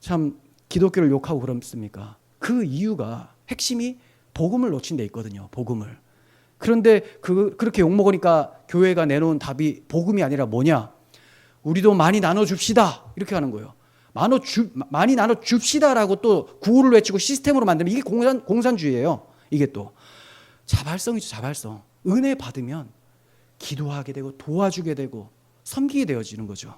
참 기독교를 욕하고 그렇습니까? 그 이유가 핵심이 복음을 놓친 데 있거든요. 복음을. 그런데 그렇게 욕먹으니까 교회가 내놓은 답이 복음이 아니라 뭐냐? 우리도 많이 나눠줍시다 이렇게 하는 거예요. 많이 나눠줍시다라고 또 구호를 외치고 시스템으로 만들면 이게 공산주의예요. 이게 또 자발성이죠. 자발성. 은혜 받으면 기도하게 되고 도와주게 되고 섬기게 되어지는 거죠.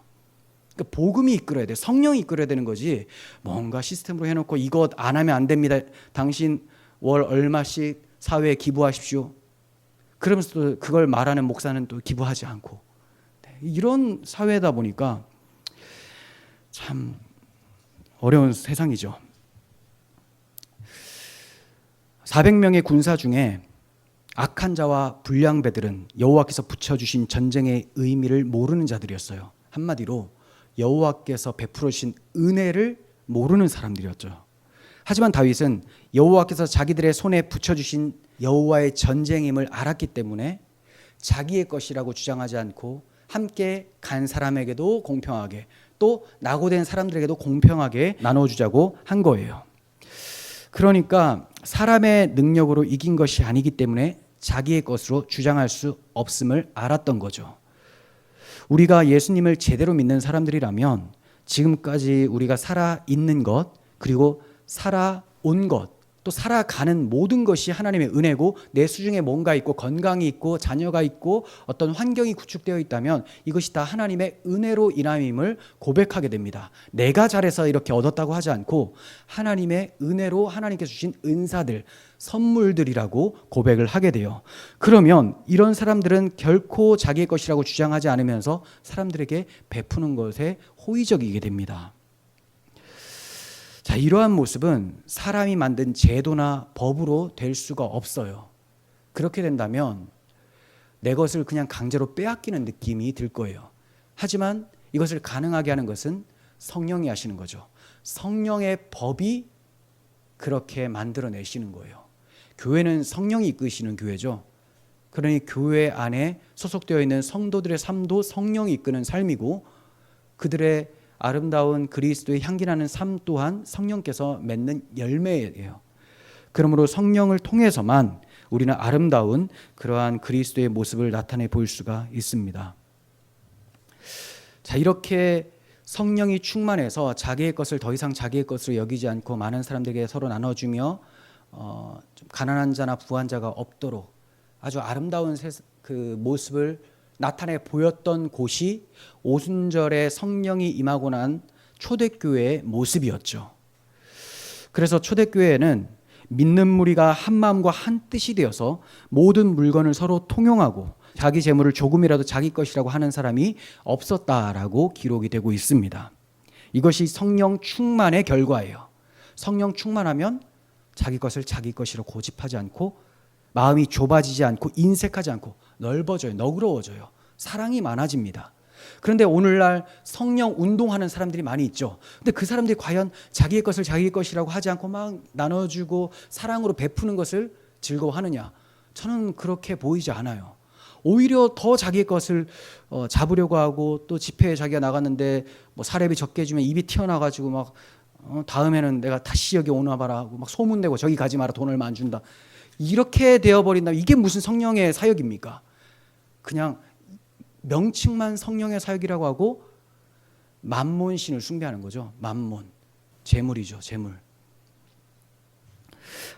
그러니까 복음이 이끌어야 돼. 성령이 이끌어야 되는 거지. 뭔가 시스템으로 해놓고 이것 안 하면 안 됩니다. 당신 월 얼마씩 사회에 기부하십시오. 그러면서 또 그걸 말하는 목사는 또 기부하지 않고. 이런 사회다 보니까 참 어려운 세상이죠. 400명의 군사 중에 악한 자와 불량배들은 여호와께서 붙여주신 전쟁의 의미를 모르는 자들이었어요. 한마디로 여호와께서 베풀어 주신 은혜를 모르는 사람들이었죠. 하지만 다윗은 여호와께서 자기들의 손에 붙여주신 여호와의 전쟁임을 알았기 때문에 자기의 것이라고 주장하지 않고 함께 간 사람에게도 공평하게 또 낙오된 사람들에게도 공평하게 나눠주자고 한 거예요. 그러니까 사람의 능력으로 이긴 것이 아니기 때문에 자기의 것으로 주장할 수 없음을 알았던 거죠. 우리가 예수님을 제대로 믿는 사람들이라면 지금까지 우리가 살아있는 것 그리고 살아온 것 또 살아가는 모든 것이 하나님의 은혜고 내 수중에 뭔가 있고 건강이 있고 자녀가 있고 어떤 환경이 구축되어 있다면 이것이 다 하나님의 은혜로 인함임을 고백하게 됩니다. 내가 잘해서 이렇게 얻었다고 하지 않고 하나님의 은혜로 하나님께서 주신 은사들 선물들이라고 고백을 하게 돼요. 그러면 이런 사람들은 결코 자기의 것이라고 주장하지 않으면서 사람들에게 베푸는 것에 호의적이게 됩니다. 자, 이러한 모습은 사람이 만든 제도나 법으로 될 수가 없어요. 그렇게 된다면 내 것을 그냥 강제로 빼앗기는 느낌이 들 거예요. 하지만 이것을 가능하게 하는 것은 성령이 하시는 거죠. 성령의 법이 그렇게 만들어내시는 거예요. 교회는 성령이 이끄시는 교회죠. 그러니 교회 안에 소속되어 있는 성도들의 삶도 성령이 이끄는 삶이고 그들의 아름다운 그리스도의 향기나는 삶 또한 성령께서 맺는 열매예요. 그러므로 성령을 통해서만 우리는 아름다운 그러한 그리스도의 모습을 나타내 볼 수가 있습니다. 자, 이렇게 성령이 충만해서 자기의 것을 더 이상 자기의 것으로 여기지 않고 많은 사람들에게 서로 나눠주며 좀 가난한 자나 부한 자가 없도록 아주 아름다운 그 모습을 나타내 보였던 곳이 오순절에 성령이 임하고 난 초대교회의 모습이었죠. 그래서 초대교회에는 믿는 무리가 한 마음과 한 뜻이 되어서 모든 물건을 서로 통용하고 자기 재물을 조금이라도 자기 것이라고 하는 사람이 없었다라고 기록이 되고 있습니다. 이것이 성령 충만의 결과예요. 성령 충만하면 자기 것을 자기 것이라 고집하지 않고 마음이 좁아지지 않고 인색하지 않고 넓어져요. 너그러워져요. 사랑이 많아집니다. 그런데 오늘날 성령 운동하는 사람들이 많이 있죠. 근데 그 사람들이 과연 자기의 것을 자기의 것이라고 하지 않고 막 나눠주고 사랑으로 베푸는 것을 즐거워하느냐? 저는 그렇게 보이지 않아요. 오히려 더 자기의 것을 잡으려고 하고 또 집회에 자기가 나갔는데 뭐 사례비 적게 주면 입이 튀어나와가지고 막 다음에는 내가 다시 여기 오나 봐라 하고 막 소문내고 저기 가지 마라 돈 얼마 안 준다. 이렇게 되어버린다. 이게 무슨 성령의 사역입니까? 그냥 명칭만 성령의 사역이라고 하고 만몬신을 숭배하는 거죠. 만몬, 재물이죠. 재물.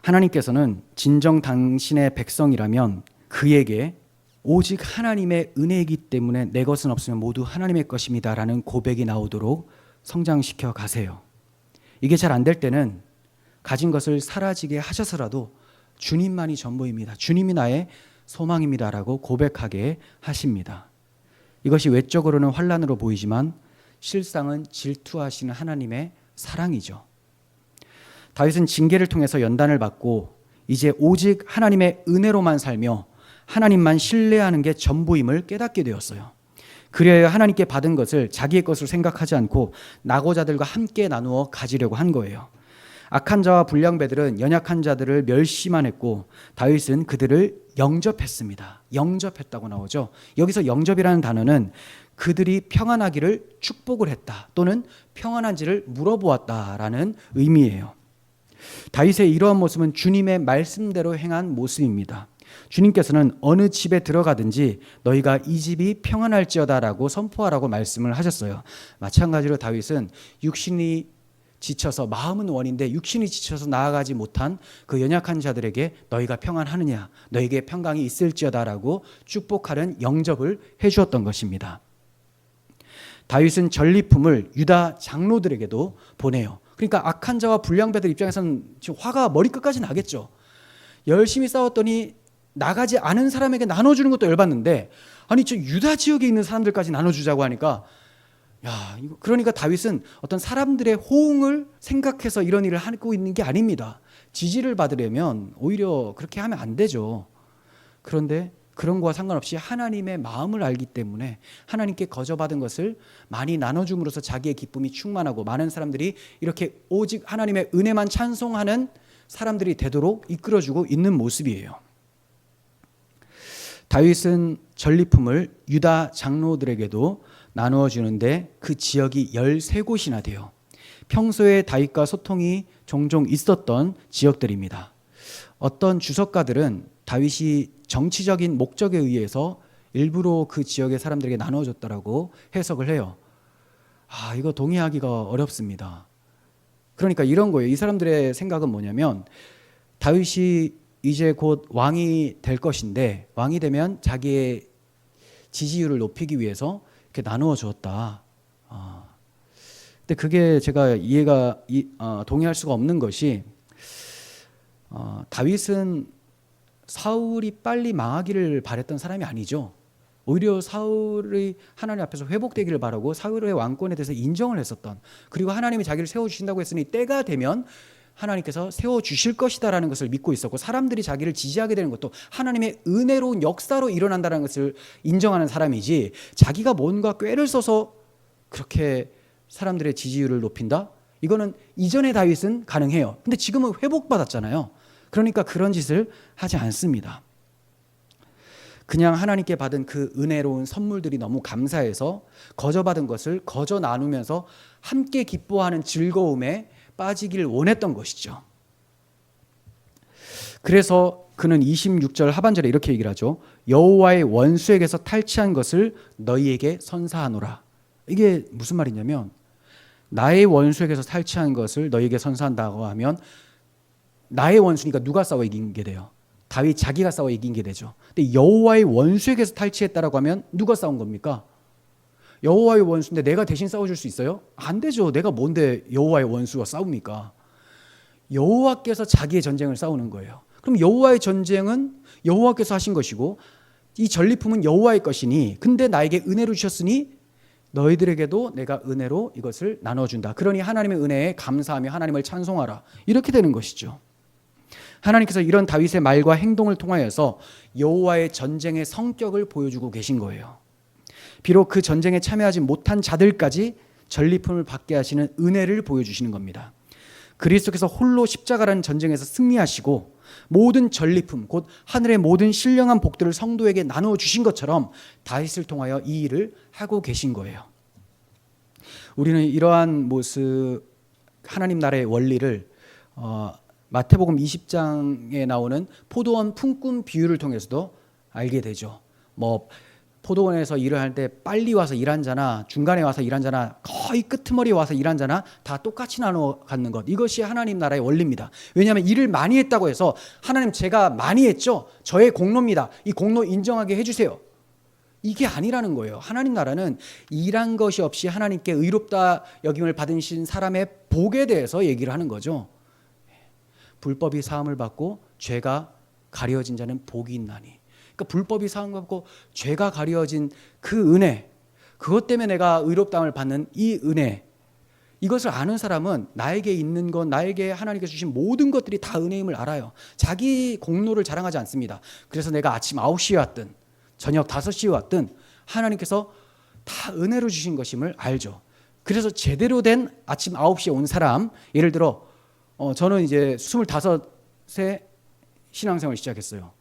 하나님께서는 진정 당신의 백성이라면 그에게 오직 하나님의 은혜이기 때문에 내 것은 없으면 모두 하나님의 것입니다 라는 고백이 나오도록 성장시켜 가세요. 이게 잘 안 될 때는 가진 것을 사라지게 하셔서라도 주님만이 전부입니다. 주님이 나의 소망입니다 라고 고백하게 하십니다. 이것이 외적으로는 환난으로 보이지만 실상은 질투하시는 하나님의 사랑이죠. 다윗은 징계를 통해서 연단을 받고 이제 오직 하나님의 은혜로만 살며 하나님만 신뢰하는 게 전부임을 깨닫게 되었어요. 그래야 하나님께 받은 것을 자기의 것으로 생각하지 않고 나고자들과 함께 나누어 가지려고 한 거예요. 악한 자와 불량배들은 연약한 자들을 멸시만 했고 다윗은 그들을 영접했습니다. 영접했다고 나오죠. 여기서 영접이라는 단어는 그들이 평안하기를 축복을 했다 또는 평안한지를 물어보았다라는 의미예요. 다윗의 이러한 모습은 주님의 말씀대로 행한 모습입니다. 주님께서는 어느 집에 들어가든지 너희가 이 집이 평안할지어다라고 선포하라고 말씀을 하셨어요. 마찬가지로 다윗은 육신이 지쳐서 마음은 원인데 육신이 지쳐서 나아가지 못한 그 연약한 자들에게 너희가 평안하느냐 너희에게 평강이 있을지어다라고 축복하는 영접을 해주었던 것입니다. 다윗은 전리품을 유다 장로들에게도 보내요. 그러니까 악한 자와 불량배들 입장에서는 지금 화가 머리끝까지 나겠죠. 열심히 싸웠더니 나가지 않은 사람에게 나눠주는 것도 열받는데 아니 저 유다 지역에 있는 사람들까지 나눠주자고 하니까 이거 그러니까 다윗은 어떤 사람들의 호응을 생각해서 이런 일을 하고 있는 게 아닙니다. 지지를 받으려면 오히려 그렇게 하면 안 되죠. 그런데 그런 거와 상관없이 하나님의 마음을 알기 때문에 하나님께 거저받은 것을 많이 나눠줌으로써 자기의 기쁨이 충만하고 많은 사람들이 이렇게 오직 하나님의 은혜만 찬송하는 사람들이 되도록 이끌어주고 있는 모습이에요. 다윗은 전리품을 유다 장로들에게도 나누어 주는데 그 지역이 13곳이나 돼요. 평소에 다윗과 소통이 종종 있었던 지역들입니다. 어떤 주석가들은 다윗이 정치적인 목적에 의해서 일부러 그 지역의 사람들에게 나눠줬다라고 해석을 해요. 이거 동의하기가 어렵습니다. 그러니까 이런 거예요. 이 사람들의 생각은 뭐냐면 다윗이 이제 곧 왕이 될 것인데 왕이 되면 자기의 지지율을 높이기 위해서 이렇게 나누어 주었다. 근데 그게 제가 동의할 수가 없는 것이 다윗은 사울이 빨리 망하기를 바랬던 사람이 아니죠. 오히려 사울이 하나님 앞에서 회복되기를 바라고 사울의 왕권에 대해서 인정을 했었던, 그리고 하나님이 자기를 세워주신다고 했으니 때가 되면 하나님께서 세워주실 것이다라는 것을 믿고 있었고, 사람들이 자기를 지지하게 되는 것도 하나님의 은혜로운 역사로 일어난다는 것을 인정하는 사람이지, 자기가 뭔가 꾀를 써서 그렇게 사람들의 지지율을 높인다? 이거는 이전의 다윗은 가능해요. 근데 지금은 회복받았잖아요. 그러니까 그런 짓을 하지 않습니다. 그냥 하나님께 받은 그 은혜로운 선물들이 너무 감사해서 거저받은 것을 거저 나누면서 함께 기뻐하는 즐거움에 빠지길 원했던 것이죠. 그래서 그는 26절 하반절에 이렇게 얘기를 하죠. 여호와의 원수에게서 탈취한 것을 너희에게 선사하노라. 이게 무슨 말이냐면, 나의 원수에게서 탈취한 것을 너희에게 선사한다고 하면 나의 원수니까 누가 싸워 이긴 게 돼요? 다윗 자기가 싸워 이긴 게 되죠. 근데 여호와의 원수에게서 탈취했다라고 하면 누가 싸운 겁니까? 여호와의 원수인데 내가 대신 싸워줄 수 있어요? 안 되죠. 내가 뭔데 여호와의 원수와 싸웁니까? 여호와께서 자기의 전쟁을 싸우는 거예요. 그럼 여호와의 전쟁은 여호와께서 하신 것이고 이 전리품은 여호와의 것이니, 근데 나에게 은혜로 주셨으니 너희들에게도 내가 은혜로 이것을 나눠준다. 그러니 하나님의 은혜에 감사하며 하나님을 찬송하라. 이렇게 되는 것이죠. 하나님께서 이런 다윗의 말과 행동을 통하여서 여호와의 전쟁의 성격을 보여주고 계신 거예요. 비록 그 전쟁에 참여하지 못한 자들까지 전리품을 받게 하시는 은혜를 보여주시는 겁니다. 그리스도께서 홀로 십자가라는 전쟁에서 승리하시고 모든 전리품, 곧 하늘의 모든 신령한 복들을 성도에게 나누어 주신 것처럼 다윗을 통하여 이 일을 하고 계신 거예요. 우리는 이러한 모습 하나님 나라의 원리를 마태복음 20장에 나오는 포도원 품꾼 비유를 통해서도 알게 되죠. 뭐 포도원에서 일을 할 때 빨리 와서 일한 자나 중간에 와서 일한 자나 거의 끄트머리에 와서 일한 자나 다 똑같이 나눠 갖는 것, 이것이 하나님 나라의 원리입니다. 왜냐하면 일을 많이 했다고 해서 하나님 제가 많이 했죠, 저의 공로입니다, 이 공로 인정하게 해주세요, 이게 아니라는 거예요. 하나님 나라는 일한 것이 없이 하나님께 의롭다 여김을 받으신 사람의 복에 대해서 얘기를 하는 거죠. 불법이 사함을 받고 죄가 가려진 자는 복이 있나니. 그러니까 불법이 사함을 받고 죄가 가려진 그 은혜, 그것 때문에 내가 의롭다함을 받는 이 은혜, 이것을 아는 사람은 나에게 있는 것, 나에게 하나님께서 주신 모든 것들이 다 은혜임을 알아요. 자기 공로를 자랑하지 않습니다. 그래서 내가 아침 9시에 왔든 저녁 5시에 왔든 하나님께서 다 은혜로 주신 것임을 알죠. 그래서 제대로 된 아침 9시에 온 사람, 예를 들어 저는 이제 25세 신앙생활을 시작했어요.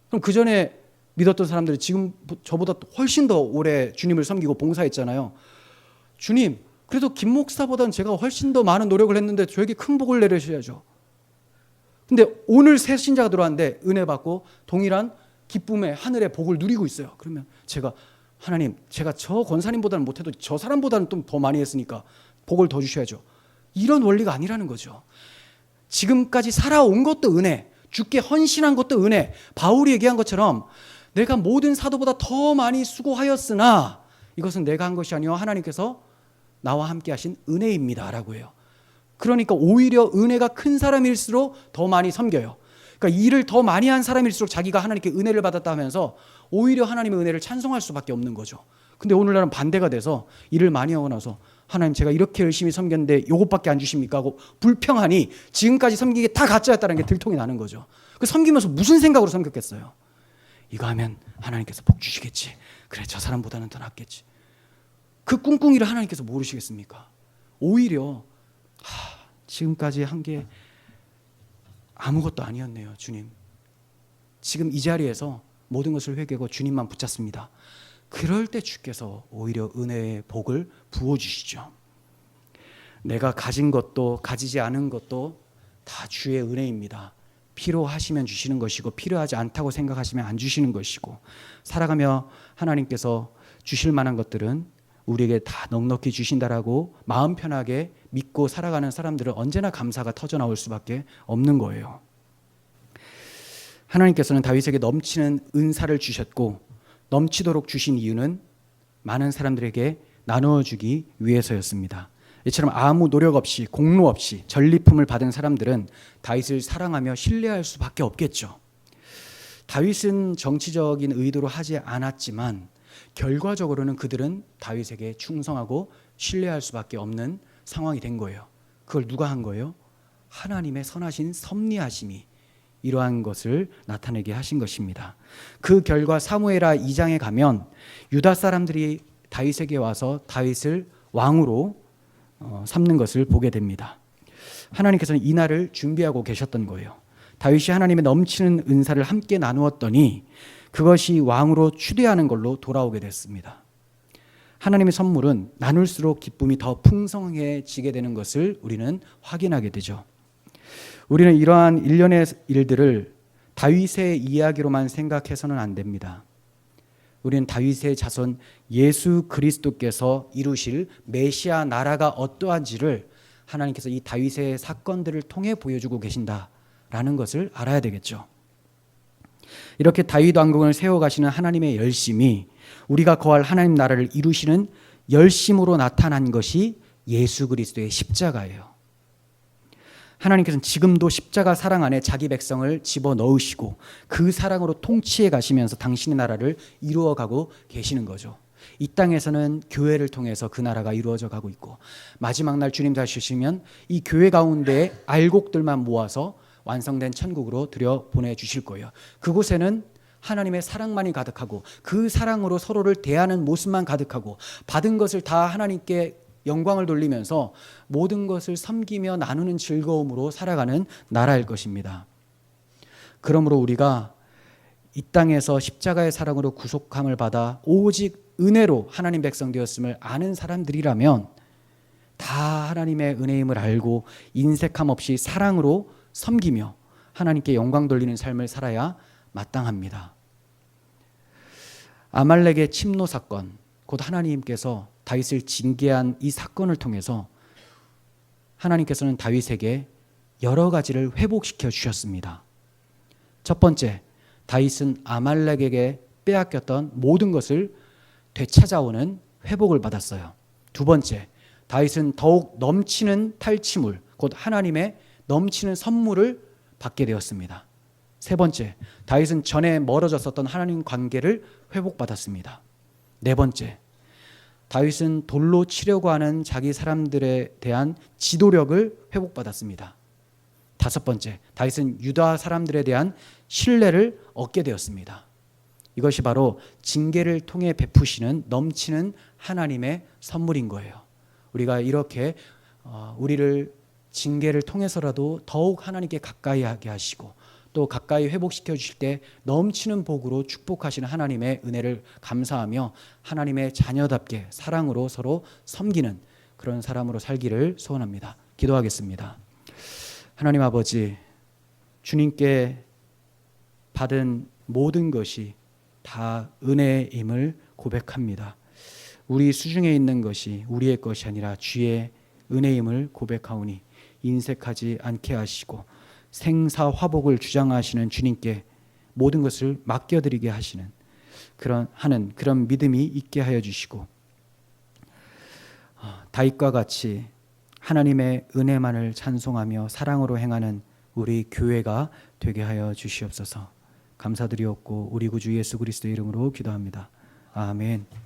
그럼 그 전에 믿었던 사람들이 지금 저보다 훨씬 더 오래 주님을 섬기고 봉사했잖아요. 주님, 그래도 김 목사보다는 제가 훨씬 더 많은 노력을 했는데 저에게 큰 복을 내려주셔야죠. 근데 오늘 새 신자가 들어왔는데 은혜 받고 동일한 기쁨의 하늘의 복을 누리고 있어요. 그러면 제가, 하나님, 제가 저 권사님보다는 못해도 저 사람보다는 좀 더 많이 했으니까 복을 더 주셔야죠. 이런 원리가 아니라는 거죠. 지금까지 살아온 것도 은혜, 주께 헌신한 것도 은혜. 바울이 얘기한 것처럼 내가 모든 사도보다 더 많이 수고하였으나 이것은 내가 한 것이 아니요 하나님께서 나와 함께 하신 은혜입니다 라고 해요. 그러니까 오히려 은혜가 큰 사람일수록 더 많이 섬겨요. 그러니까 일을 더 많이 한 사람일수록 자기가 하나님께 은혜를 받았다 하면서 오히려 하나님의 은혜를 찬송할 수밖에 없는 거죠. 근데 오늘날은 반대가 돼서 일을 많이 하고 나서 하나님, 제가 이렇게 열심히 섬겼는데 이것밖에 안 주십니까 하고 불평하니 지금까지 섬긴 게 다 가짜였다는 게 들통이 나는 거죠. 그 섬기면서 무슨 생각으로 섬겼겠어요? 이거 하면 하나님께서 복 주시겠지, 그래 저 사람보다는 더 낫겠지. 그 꿍꿍이를 하나님께서 모르시겠습니까? 오히려 지금까지 한 게 아무것도 아니었네요. 주님, 지금 이 자리에서 모든 것을 회개하고 주님만 붙잡습니다. 그럴 때 주께서 오히려 은혜의 복을 부어주시죠. 내가 가진 것도 가지지 않은 것도 다 주의 은혜입니다. 필요하시면 주시는 것이고 필요하지 않다고 생각하시면 안 주시는 것이고, 살아가며 하나님께서 주실 만한 것들은 우리에게 다 넉넉히 주신다라고 마음 편하게 믿고 살아가는 사람들은 언제나 감사가 터져나올 수밖에 없는 거예요. 하나님께서는 다윗에게 넘치는 은사를 주셨고 넘치도록 주신 이유는 많은 사람들에게 나누어 주기 위해서였습니다. 이처럼 아무 노력 없이 공로 없이 전리품을 받은 사람들은 다윗을 사랑하며 신뢰할 수밖에 없겠죠. 다윗은 정치적인 의도로 하지 않았지만 결과적으로는 그들은 다윗에게 충성하고 신뢰할 수밖에 없는 상황이 된 거예요. 그걸 누가 한 거예요? 하나님의 선하신 섭리하심이 이러한 것을 나타내게 하신 것입니다. 그 결과 사무엘하 2장에 가면 유다 사람들이 다윗에게 와서 다윗을 왕으로 삼는 것을 보게 됩니다. 하나님께서는 이 날을 준비하고 계셨던 거예요. 다윗이 하나님의 넘치는 은사를 함께 나누었더니 그것이 왕으로 추대하는 걸로 돌아오게 됐습니다. 하나님의 선물은 나눌수록 기쁨이 더 풍성해지게 되는 것을 우리는 확인하게 되죠. 우리는 이러한 일련의 일들을 다윗의 이야기로만 생각해서는 안 됩니다. 우리는 다윗의 자손 예수 그리스도께서 이루실 메시아 나라가 어떠한지를 하나님께서 이 다윗의 사건들을 통해 보여주고 계신다라는 것을 알아야 되겠죠. 이렇게 다윗 왕국을 세워가시는 하나님의 열심이 우리가 거할 하나님 나라를 이루시는 열심으로 나타난 것이 예수 그리스도의 십자가예요. 하나님께서는 지금도 십자가 사랑 안에 자기 백성을 집어넣으시고 그 사랑으로 통치해 가시면서 당신의 나라를 이루어가고 계시는 거죠. 이 땅에서는 교회를 통해서 그 나라가 이루어져 가고 있고 마지막 날 주님 다시 오시면 이 교회 가운데 알곡들만 모아서 완성된 천국으로 들여보내주실 거예요. 그곳에는 하나님의 사랑만이 가득하고 그 사랑으로 서로를 대하는 모습만 가득하고 받은 것을 다 하나님께 영광을 돌리면서 모든 것을 섬기며 나누는 즐거움으로 살아가는 나라일 것입니다. 그러므로 우리가 이 땅에서 십자가의 사랑으로 구속함을 받아 오직 은혜로 하나님 백성 되었음을 아는 사람들이라면 다 하나님의 은혜임을 알고 인색함 없이 사랑으로 섬기며 하나님께 영광 돌리는 삶을 살아야 마땅합니다. 아말렉의 침노 사건, 곧 하나님께서 다윗을 징계한 이 사건을 통해서 하나님께서는 다윗에게 여러 가지를 회복시켜 주셨습니다. 첫 번째, 다윗은 아말렉에게 빼앗겼던 모든 것을 되찾아오는 회복을 받았어요. 두 번째, 다윗은 더욱 넘치는 탈취물, 곧 하나님의 넘치는 선물을 받게 되었습니다. 세 번째, 다윗은 전에 멀어졌었던 하나님 관계를 회복받았습니다. 네 번째, 다윗은 돌로 치려고 하는 자기 사람들에 대한 지도력을 회복받았습니다. 다섯 번째, 다윗은 유다 사람들에 대한 신뢰를 얻게 되었습니다. 이것이 바로 징계를 통해 베푸시는 넘치는 하나님의 선물인 거예요. 우리가 이렇게 우리를 징계를 통해서라도 더욱 하나님께 가까이 하게 하시고 또 가까이 회복시켜 주실 때 넘치는 복으로 축복하시는 하나님의 은혜를 감사하며 하나님의 자녀답게 사랑으로 서로 섬기는 그런 사람으로 살기를 소원합니다. 기도하겠습니다. 하나님 아버지, 주님께 받은 모든 것이 다 은혜임을 고백합니다. 우리 수중에 있는 것이 우리의 것이 아니라 주의 은혜임을 고백하오니 인색하지 않게 하시고 생사화복을 주장하시는 주님께 모든 것을 맡겨드리게 하시는 그런 믿음이 있게 하여 주시고 다윗과 같이 하나님의 은혜만을 찬송하며 사랑으로 행하는 우리 교회가 되게 하여 주시옵소서. 감사드리옵고 우리 구주 예수 그리스도의 이름으로 기도합니다. 아멘.